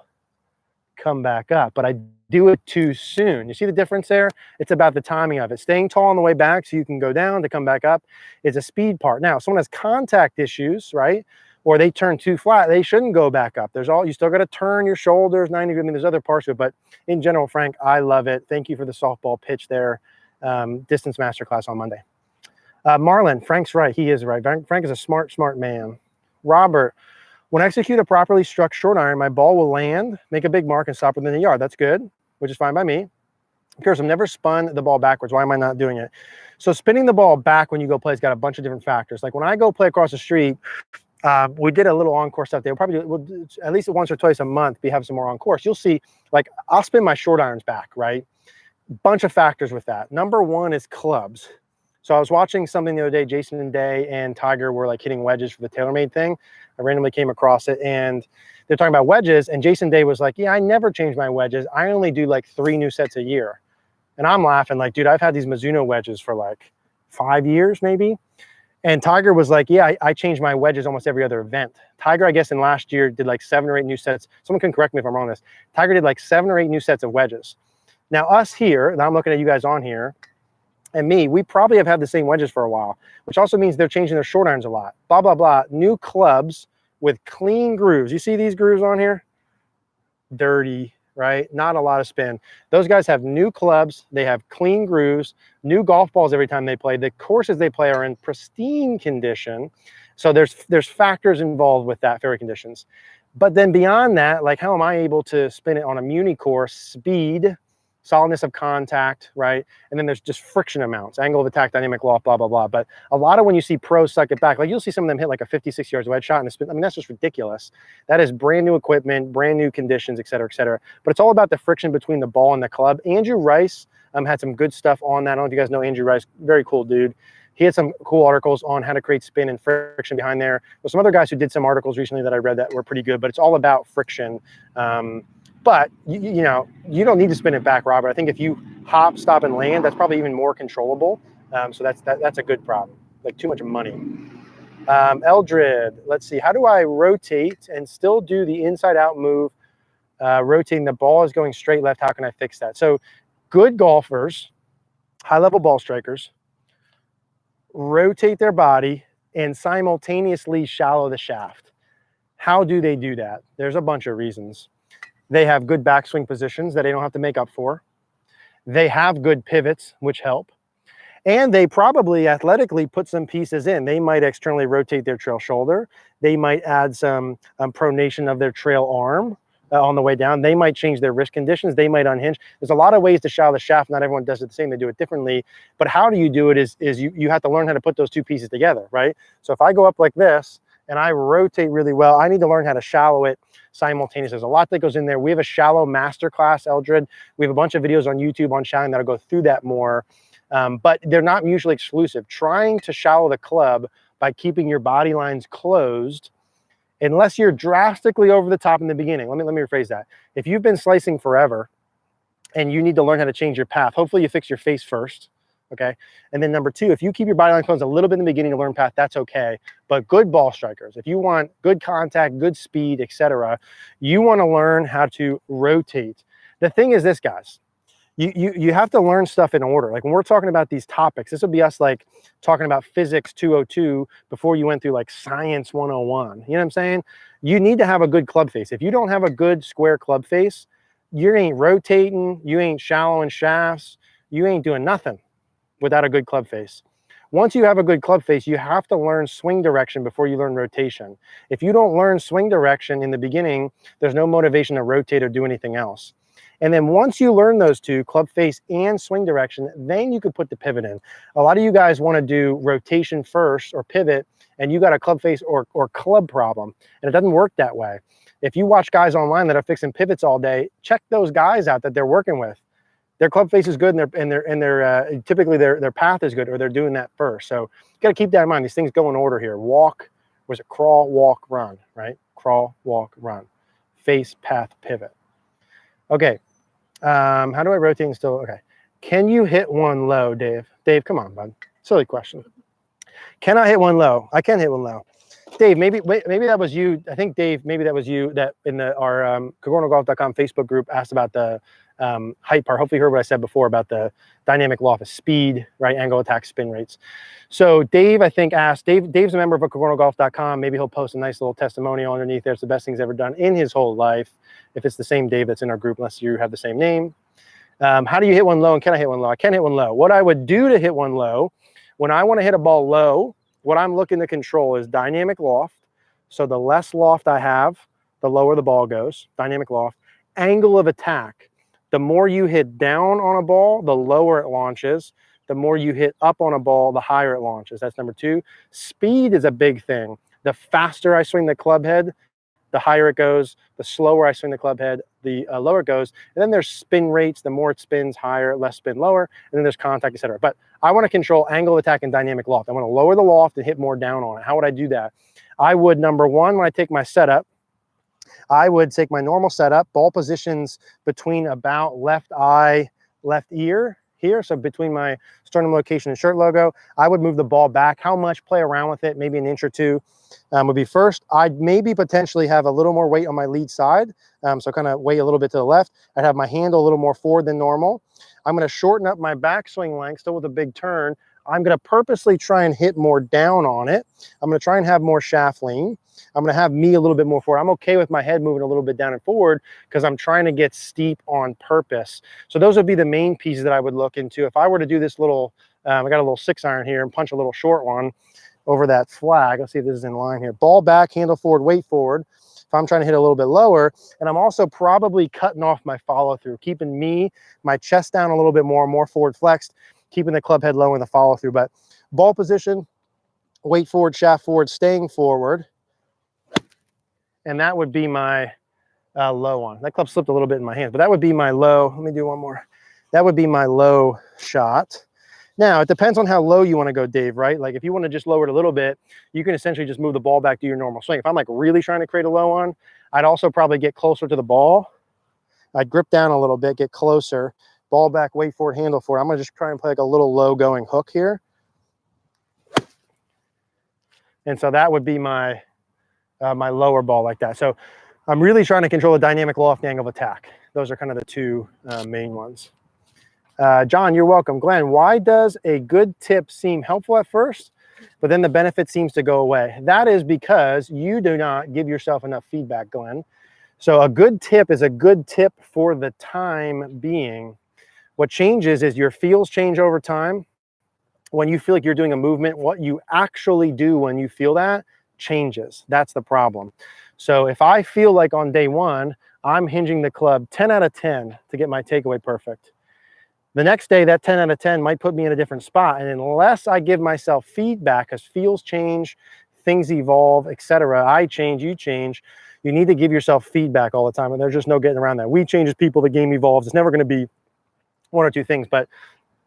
Come back up, but I do it too soon. You see the difference there? It's about the timing of it. Staying tall on the way back so you can go down to come back up is a speed part. Now, if someone has contact issues, right? Or they turn too flat, they shouldn't go back up. You still got to turn your shoulders 90 degrees. I mean, there's other parts of it, but in general, Frank, I love it. Thank you for the softball pitch there. Distance masterclass on Monday. Marlon, Frank's right. He is right. Frank is a smart man. Robert, when I execute a properly struck short iron, my ball will land, make a big mark, and stop within the yard. That's good, which is fine by me. Because I've never spun the ball backwards. Why am I not doing it? So spinning the ball back when you go play has got a bunch of different factors. Like when I go play across the street, we did a little on-course stuff. We'll do at least once or twice a month, we have some more on-course. You'll see, like, I'll spin my short irons back, right? Bunch of factors with that. Number one is clubs. So I was watching something the other day, Jason and Day and Tiger were like hitting wedges for the TaylorMade thing. I randomly came across it and they're talking about wedges. And Jason Day was like, yeah, I never change my wedges. I only do like 3 new sets a year. And I'm laughing like, dude, I've had these Mizuno wedges for like 5 years maybe. And Tiger was like, yeah, I change my wedges almost every other event. Tiger, I guess in last year did like 7 or 8 new sets. Someone can correct me if I'm wrong on this. Tiger did like 7 or 8 new sets of wedges. Now us here, and I'm looking at you guys on here, and me, we probably have had the same wedges for a while, which also means they're changing their short irons a lot. Blah, blah, blah. New clubs with clean grooves. You see these grooves on here? Dirty, right? Not a lot of spin. Those guys have new clubs. They have clean grooves, new golf balls every time they play. The courses they play are in pristine condition. So there's factors involved with that, fairway conditions. But then beyond that, like how am I able to spin it on a muni course? Speed, solidness of contact, right? And then there's just friction amounts, angle of attack, dynamic loft, blah, blah, blah. But a lot of when you see pros suck it back, like you'll see some of them hit like a 56 yards wedge shot in the spin. I mean, that's just ridiculous. That is brand new equipment, brand new conditions, et cetera, et cetera. But it's all about the friction between the ball and the club. Andrew Rice had some good stuff on that. I don't know if you guys know Andrew Rice, very cool dude. He had some cool articles on how to create spin and friction behind there. There's some other guys who did some articles recently that I read that were pretty good, but it's all about friction. But, you know, you don't need to spin it back, Robert. I think if you hop, stop, and land, that's probably even more controllable So that's a good problem, like too much money. Eldred, let's see. How do I rotate and still do the inside out move? Rotating the ball is going straight left. How can I fix that? So good golfers, high level ball strikers, rotate their body and simultaneously shallow the shaft. How do they do that? There's a bunch of reasons. They have good backswing positions that they don't have to make up for. They have good pivots, which help. And they probably athletically put some pieces in. They might externally rotate their trail shoulder. They might add some pronation of their trail arm on the way down. They might change their wrist conditions. They might unhinge. There's a lot of ways to shallow the shaft. Not everyone does it the same. They do it differently. But how do you do it is you have to learn how to put those two pieces together, right? So if I go up like this and I rotate really well, I need to learn how to shallow it simultaneously. There's a lot that goes in there. We have a shallow masterclass, Eldred. We have a bunch of videos on YouTube on shallowing that'll go through that more. But they're not mutually exclusive. Trying to shallow the club by keeping your body lines closed, unless you're drastically over the top in the beginning. Let me rephrase that. If you've been slicing forever and you need to learn how to change your path, hopefully you fix your face first, okay? And then number two, if you keep your body line closed a little bit in the beginning to learn path, that's okay. But good ball strikers, if you want good contact, good speed, etc., you want to learn how to rotate. The thing is this, guys. You have to learn stuff in order. Like when we're talking about these topics, this would be us like talking about physics 202 before you went through like science 101. You know what I'm saying? You need to have a good club face. If you don't have a good square club face, you ain't rotating, you ain't shallowing shafts, you ain't doing nothing without a good club face. Once you have a good club face, you have to learn swing direction before you learn rotation. If you don't learn swing direction in the beginning, there's no motivation to rotate or do anything else. And then once you learn those two, club face and swing direction, then you could put the pivot in. A lot of you guys want to do rotation first or pivot, and you got a club face or club problem, and it doesn't work that way. If you watch guys online that are fixing pivots all day, check those guys out that they're working with. Their club face is good, and typically their path is good, or they're doing that first. So you got to keep that in mind. These things go in order here. Walk, was it crawl, walk, run, right? Crawl, walk, run. Face, path, pivot. Okay. How do I rotate and still, okay. Can you hit one low, Dave? Dave, come on, bud. Silly question. Can I hit one low? I can hit one low. Dave, maybe that was you. I think, Dave, maybe that was you that in our CogornoGolf.com Facebook group asked about the height part. Hopefully you heard what I said before about the dynamic law of speed, right? Angle, attack, spin rates. So Dave, I think, asked, Dave's a member of CogornoGolf.com. Maybe he'll post a nice little testimonial underneath there. It's the best thing he's ever done in his whole life. If it's the same Dave that's in our group, unless you have the same name. How do you hit one low, and can I hit one low? I can hit one low. What I would do to hit one low, when I want to hit a ball low, what I'm looking to control is dynamic loft. So the less loft I have, the lower the ball goes, dynamic loft. Angle of attack. The more you hit down on a ball, the lower it launches. The more you hit up on a ball, the higher it launches. That's number two. Speed is a big thing. The faster I swing the club head, the higher it goes. The slower I swing the club head, the lower it goes. And then there's spin rates. The more it spins, higher, less spin, lower. And then there's contact, etc. But I want to control angle, attack, and dynamic loft. I want to lower the loft and hit more down on it. How would I do that? I would, number one, when I take my setup, I would take my normal setup, ball positions between about left eye, left ear here. So between my sternum location and shirt logo, I would move the ball back. How much? Play around with it, maybe an inch or two. Would be first. I'd maybe potentially have a little more weight on my lead side. So kind of weigh a little bit to the left. I'd have my handle a little more forward than normal. I'm going to shorten up my backswing length, still with a big turn. I'm going to purposely try and hit more down on it. I'm going to try and have more shaft lean. I'm going to have me a little bit more forward. I'm okay with my head moving a little bit down and forward because I'm trying to get steep on purpose. So those would be the main pieces that I would look into. If I were to do this little, I got a little 6-iron here and punch a little short one over that flag. Let's see if this is in line here. Ball back, handle forward, weight forward. If I'm trying to hit a little bit lower, and I'm also probably cutting off my follow through, keeping my chest down a little bit more forward flexed, keeping the club head low in the follow through. But ball position, weight forward, shaft forward, staying forward. And that would be my low one. That club slipped a little bit in my hands, but that would be my low. Let me do one more. That would be my low shot. Now, it depends on how low you want to go, Dave, right? Like if you want to just lower it a little bit, you can essentially just move the ball back to your normal swing. If I'm like really trying to create a low one, I'd also probably get closer to the ball. I'd grip down a little bit, get closer, ball back, wait for it, handle for it. I'm gonna just try and play like a little low going hook here. And so that would be my my lower ball like that. So I'm really trying to control the dynamic loft angle of attack. Those are kind of the two main ones. John, you're welcome. Glenn, why does a good tip seem helpful at first, but then the benefit seems to go away? That is because you do not give yourself enough feedback, Glenn. So a good tip is a good tip for the time being. What changes is your feels change over time. When you feel like you're doing a movement, what you actually do when you feel that changes. That's the problem. So if I feel like on day one, I'm hinging the club 10 out of 10 to get my takeaway perfect, the next day that 10 out of 10 might put me in a different spot. And unless I give myself feedback, as feels change, things evolve, etc., I change, you change, you need to give yourself feedback all the time. And there's just no getting around that. We change as people, the game evolves. It's never going to be one or two things, but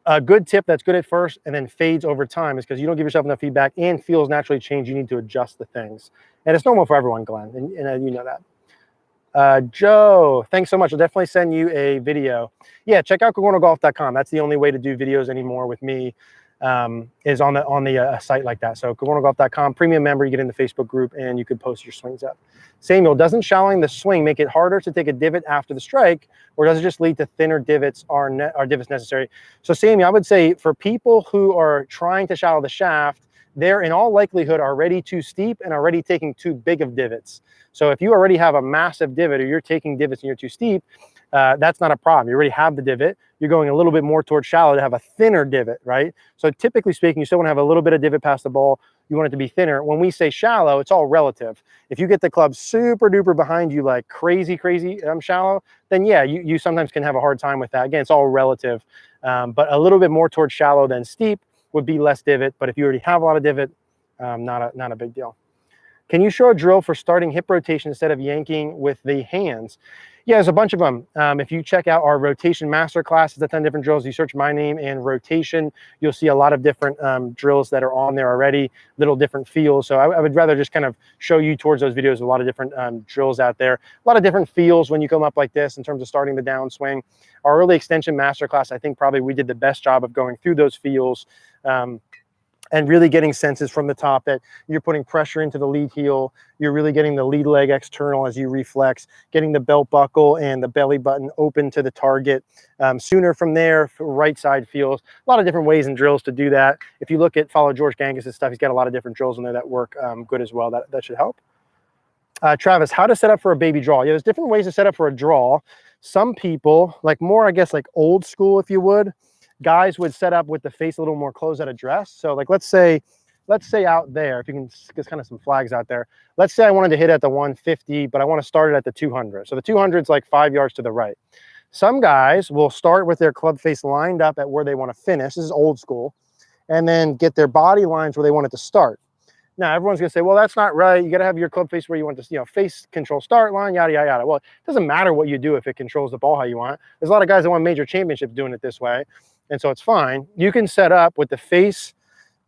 a good tip that's good at first and then fades over time is because you don't give yourself enough feedback, and feels naturally change. You need to adjust the things. And it's normal for everyone, Glenn, and you know that. Joe, thanks so much. I'll definitely send you a video. Yeah, check out CogornoGolf.com. That's the only way to do videos anymore with me, is on the site like that. So CogornoGolf.com, premium member, you get in the Facebook group and you could post your swings up. Samuel, doesn't shallowing the swing make it harder to take a divot after the strike, or does it just lead to thinner divots? Are divots necessary? So Samuel, I would say for people who are trying to shallow the shaft, they're in all likelihood already too steep and already taking too big of divots. So if you already have a massive divot, or you're taking divots and you're too steep, that's not a problem. You already have the divot. You're going a little bit more towards shallow to have a thinner divot, right? So typically speaking, you still want to have a little bit of divot past the ball. You want it to be thinner. When we say shallow, it's all relative. If you get the club super duper behind you, like crazy shallow, then yeah, you sometimes can have a hard time with that. Again, it's all relative, but a little bit more towards shallow than steep would be less divot. But if you already have a lot of divot, not a big deal. Can you show a drill for starting hip rotation instead of yanking with the hands? Yeah, there's a bunch of them. If you check out our rotation masterclass, it's a ton of different drills. You search my name and rotation, you'll see a lot of different drills that are on there already, little different feels. So I would rather just kind of show you towards those videos, a lot of different drills out there, a lot of different feels when you come up like this in terms of starting the downswing. Our early extension masterclass, I think probably we did the best job of going through those feels, and really getting senses from the top that you're putting pressure into the lead heel. You're really getting the lead leg external as you reflex, getting the belt buckle and the belly button open to the target. Sooner from there, right side feels. A lot of different ways and drills to do that. If you look at, follow George Gangus's stuff, he's got a lot of different drills in there that work good as well. That should help. Travis, how to set up for a baby draw? Yeah, there's different ways to set up for a draw. Some people, like more, I guess, like old school, if you would, guys would set up with the face a little more closed at a dress. So like, let's say out there, if you can get kind of some flags out there, let's say I wanted to hit at the 150, but I want to start it at the 200. So the 200 is like 5 yards to the right. Some guys will start with their club face lined up at where they want to finish. This is old school. And then get their body lines where they want it to start. Now, everyone's going to say, well, that's not right. You got to have your club face where you want to, face control start line, yada, yada, yada. Well, it doesn't matter what you do if it controls the ball how you want. There's a lot of guys that won major championships doing it this way. And so it's fine. You can set up with the face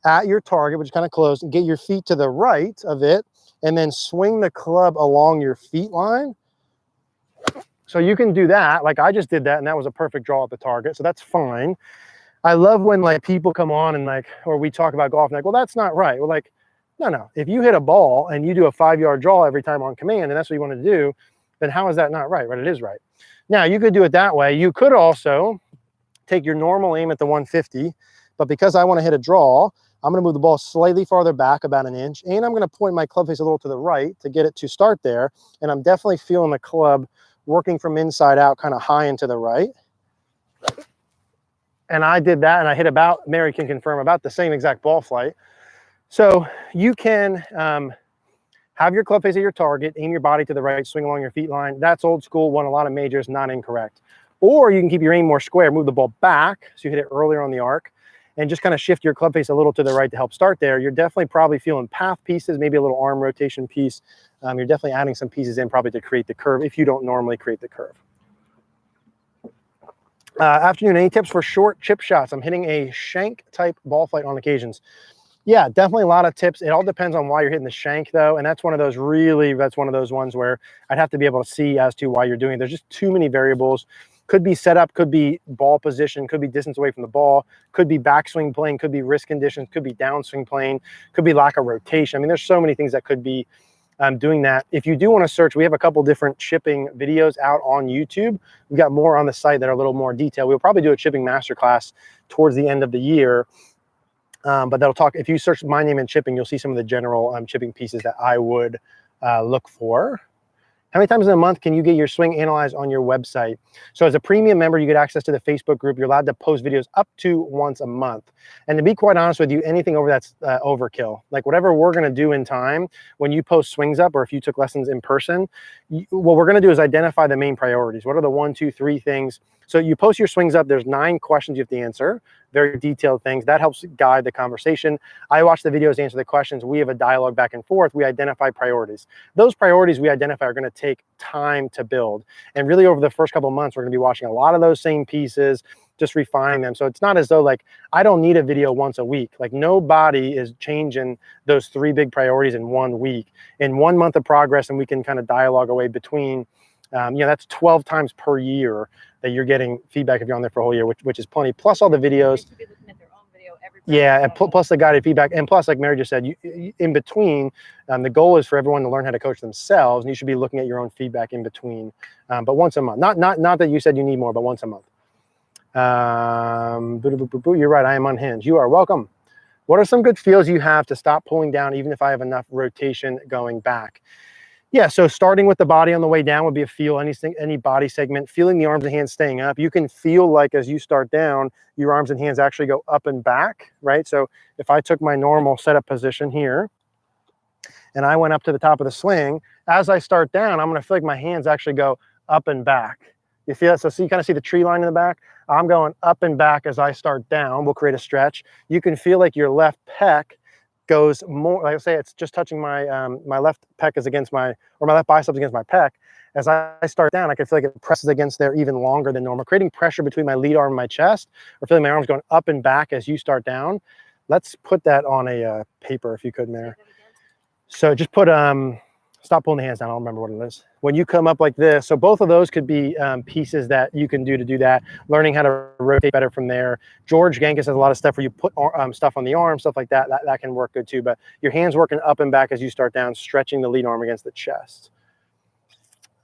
at your target, which is kind of close, and get your feet to the right of it, and then swing the club along your feet line. So you can do that. Like I just did that, and that was a perfect draw at the target. So that's fine. I love when like people come on and like, or we talk about golf and like, well, that's not right. Well, like, no. If you hit a ball and you do a 5-yard draw every time on command, and that's what you want to do, then how is that not right? Right? It is right. Now you could do it that way. You could also take your normal aim at the 150, but because I want to hit a draw, I'm going to move the ball slightly farther back about an inch, and I'm going to point my club face a little to the right to get it to start there. And I'm definitely feeling the club working from inside out, kind of high and to the right. And I did that, and I hit about, Mary can confirm, about the same exact ball flight. So you can have your club face at your target, aim your body to the right, swing along your feet line. That's old school, won a lot of majors, not incorrect. Or you can keep your aim more square, move the ball back so you hit it earlier on the arc, and just kind of shift your club face a little to the right to help start there. You're definitely probably feeling path pieces, maybe a little arm rotation piece. You're definitely adding some pieces in probably to create the curve if you don't normally create the curve. Afternoon, any tips for short chip shots? I'm hitting a shank type ball flight on occasions. Yeah, definitely a lot of tips. It all depends on why you're hitting the shank though. And that's one of those ones where I'd have to be able to see as to why you're doing it. There's just too many variables. Could be setup, could be ball position, could be distance away from the ball, could be backswing plane, could be wrist conditions, could be downswing plane, could be lack of rotation. I mean, there's so many things that could be doing that. If you do want to search, we have a couple different chipping videos out on YouTube. We've got more on the site that are a little more detailed. We'll probably do a chipping masterclass towards the end of the year. But that'll talk, if you search my name and chipping, you'll see some of the general chipping pieces that I would look for. How many times in a month can you get your swing analyzed on your website? So as a premium member, you get access to the Facebook group. You're allowed to post videos up to once a month. And to be quite honest with you, anything over that's overkill. Like whatever we're going to do in time, when you post swings up or if you took lessons in person, what we're going to do is identify the main priorities. What are the 1, 2, 3 things? So you post your swings up, there's 9 questions you have to answer, very detailed things. That helps guide the conversation. I watch the videos, answer the questions. We have a dialogue back and forth. We identify priorities. Those priorities we identify are going to take time to build. And really over the first couple of months, we're going to be watching a lot of those same pieces, just refining them. So it's not as though like, I don't need a video once a week. Like nobody is changing those 3 big priorities in 1 week. In 1 month of progress, and we can kind of dialogue away between, you know, that's 12 times per year that you're getting feedback if you're on there for a whole year, which is plenty. Plus all the videos. They should be looking at their own video every Yeah, and plus the guided feedback. And plus, like Mary just said, you in between, the goal is for everyone to learn how to coach themselves, and you should be looking at your own feedback in between. But once a month. Not that you said you need more, but once a month. You're right, I am unhinged. You are welcome. What are some good feels you have to stop pulling down, even if I have enough rotation going back? Yeah, so starting with the body on the way down would be a feel, any body segment, feeling the arms and hands staying up. You can feel like as you start down, your arms and hands actually go up and back, right? So if I took my normal setup position here and I went up to the top of the swing, as I start down, I'm gonna feel like my hands actually go up and back. You feel it? So you kind of see the tree line in the back? I'm going up and back as I start down. We'll create a stretch. You can feel like your left pec goes more, like I say, it's just touching my my left pec is against my, or my left biceps against my pec. As I start down, I can feel like it presses against there even longer than normal, creating pressure between my lead arm and my chest, or feeling my arms going up and back as you start down. Let's put that on a paper if you could, Mary. So just put, stop pulling the hands down. I don't remember what it is. When you come up like this, so both of those could be pieces that you can do to do that, learning how to rotate better from there. George Genghis has a lot of stuff where you put stuff on the arm, stuff like that. That can work good too. But your hands working up and back as you start down, stretching the lead arm against the chest.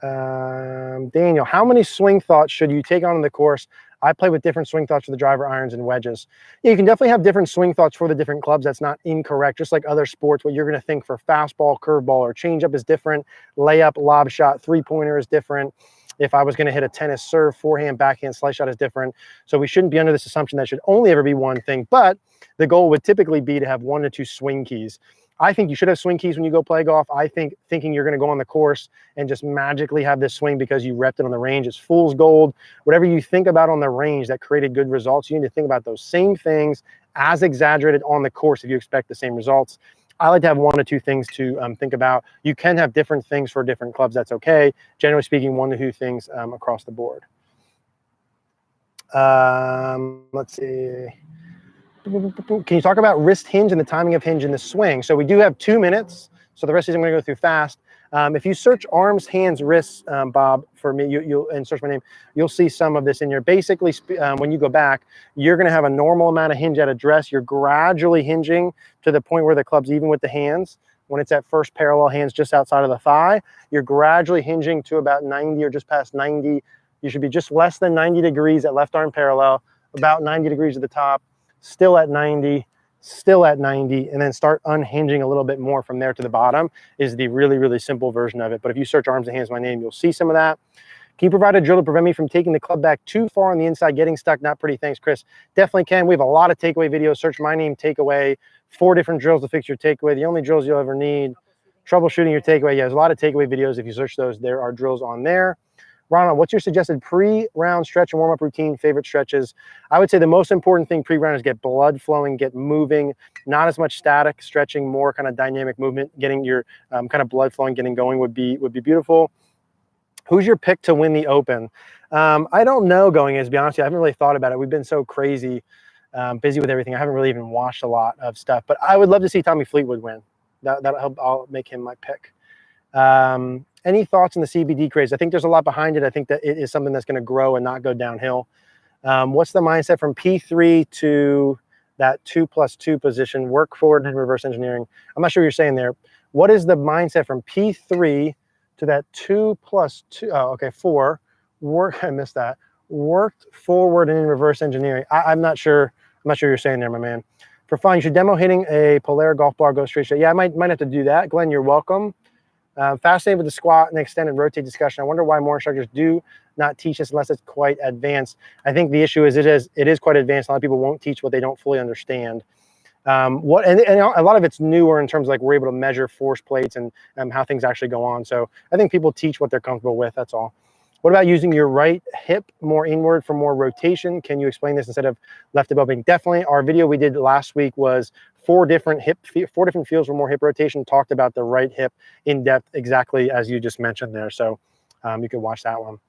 Daniel, how many swing thoughts should you take on in the course? I play with different swing thoughts for the driver, irons, and wedges. Yeah, you can definitely have different swing thoughts for the different clubs. That's not incorrect. Just like other sports, what you're going to think for fastball, curveball, or changeup is different. Layup, lob shot, 3-pointer is different. If I was going to hit a tennis serve, forehand, backhand, slice shot is different. So we shouldn't be under this assumption that should only ever be one thing. But the goal would typically be to have 1 to 2 swing keys. I think you should have swing keys when you go play golf. I think thinking you're going to go on the course and just magically have this swing because you repped it on the range is fool's gold. Whatever you think about on the range that created good results, you need to think about those same things as exaggerated on the course if you expect the same results. I like to have 1 to 2 things to think about. You can have different things for different clubs. That's okay. Generally speaking, 1 to 2 things across the board. Let's see. Can you talk about wrist hinge and the timing of hinge in the swing? So we do have 2 minutes. So the rest of these I'm going to go through fast. If you search arms, hands, wrists, Bob, for me, you'll and search my name, you'll see some of this in here. Basically, when you go back, you're going to have a normal amount of hinge at address. You're gradually hinging to the point where the club's even with the hands. When it's at first parallel, hands just outside of the thigh, you're gradually hinging to about 90 or just past 90. You should be just less than 90 degrees at left arm parallel, about 90 degrees at the top. Still at 90, still at 90, and then start unhinging a little bit more from there to the bottom is the really, really simple version of it. But if you search arms and hands, my name, you'll see some of that. Can you provide a drill to prevent me from taking the club back too far on the inside, getting stuck? Not pretty. Thanks, Chris. Definitely can. We have a lot of takeaway videos. Search my name, takeaway, 4 different drills to fix your takeaway. The only drills you'll ever need. Troubleshooting your takeaway. Yeah, there's a lot of takeaway videos. If you search those, there are drills on there. Ronald, what's your suggested pre-round stretch and warm-up routine, favorite stretches? I would say the most important thing pre-round is get blood flowing, get moving, not as much static stretching, more kind of dynamic movement, getting your kind of blood flowing, getting going would be beautiful. Who's your pick to win the Open? I don't know going in, to be honest with you. I haven't really thought about it. We've been so crazy, busy with everything. I haven't really even watched a lot of stuff, but I would love to see Tommy Fleetwood win. That'll help. I'll make him my pick. Any thoughts on the CBD craze? I think there's a lot behind it. I think that it is something that's going to grow and not go downhill. What's the mindset from P3 to that 2+2 position, work forward and reverse engineering? I'm not sure what you're saying there. What is the mindset from P3 to that 2+2? Oh, okay, 4. Work, I missed that. Worked forward and in reverse engineering. I'm not sure. I'm not sure you're saying there, my man. For fun, you should demo hitting a Polaire golf ball, go straight shot. Yeah, I might have to do that. Glenn, you're welcome. Fascinated with the squat and extended rotate discussion. I wonder why more instructors do not teach this unless it's quite advanced. I think the issue is it is quite advanced. A lot of people won't teach what they don't fully understand. And a lot of it's newer in terms of like we're able to measure force plates and how things actually go on. So I think people teach what they're comfortable with. That's all. What about using your right hip more inward for more rotation? Can you explain this instead of left above? Definitely. Our video we did last week was 4 different fields for more hip rotation. Talked about the right hip in depth, exactly as you just mentioned there. So you can watch that one.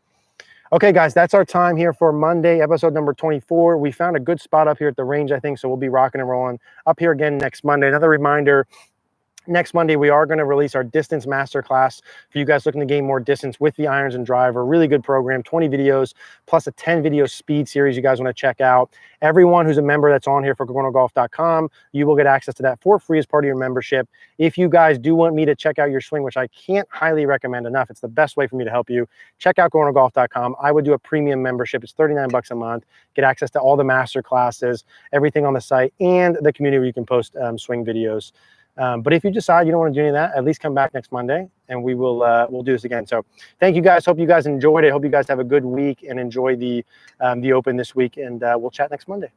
Okay, guys, that's our time here for Monday, episode number 24. We found a good spot up here at the range, I think, so we'll be rocking and rolling up here again next Monday. Another reminder, next Monday, we are going to release our distance masterclass for you guys looking to gain more distance with the irons and driver. Really good program, 20 videos plus a 10 video speed series you guys want to check out. Everyone who's a member that's on here for CogornoGolf.com, you will get access to that for free as part of your membership. If you guys do want me to check out your swing, which I can't highly recommend enough, it's the best way for me to help you, check out CogornoGolf.com. I would do a premium membership. It's $39 a month. Get access to all the master classes, everything on the site, and the community where you can post swing videos. But if you decide you don't want to do any of that, at least come back next Monday and we will we'll do this again. So thank you guys. Hope you guys enjoyed it. Hope you guys have a good week and enjoy the Open this week. And we'll chat next Monday.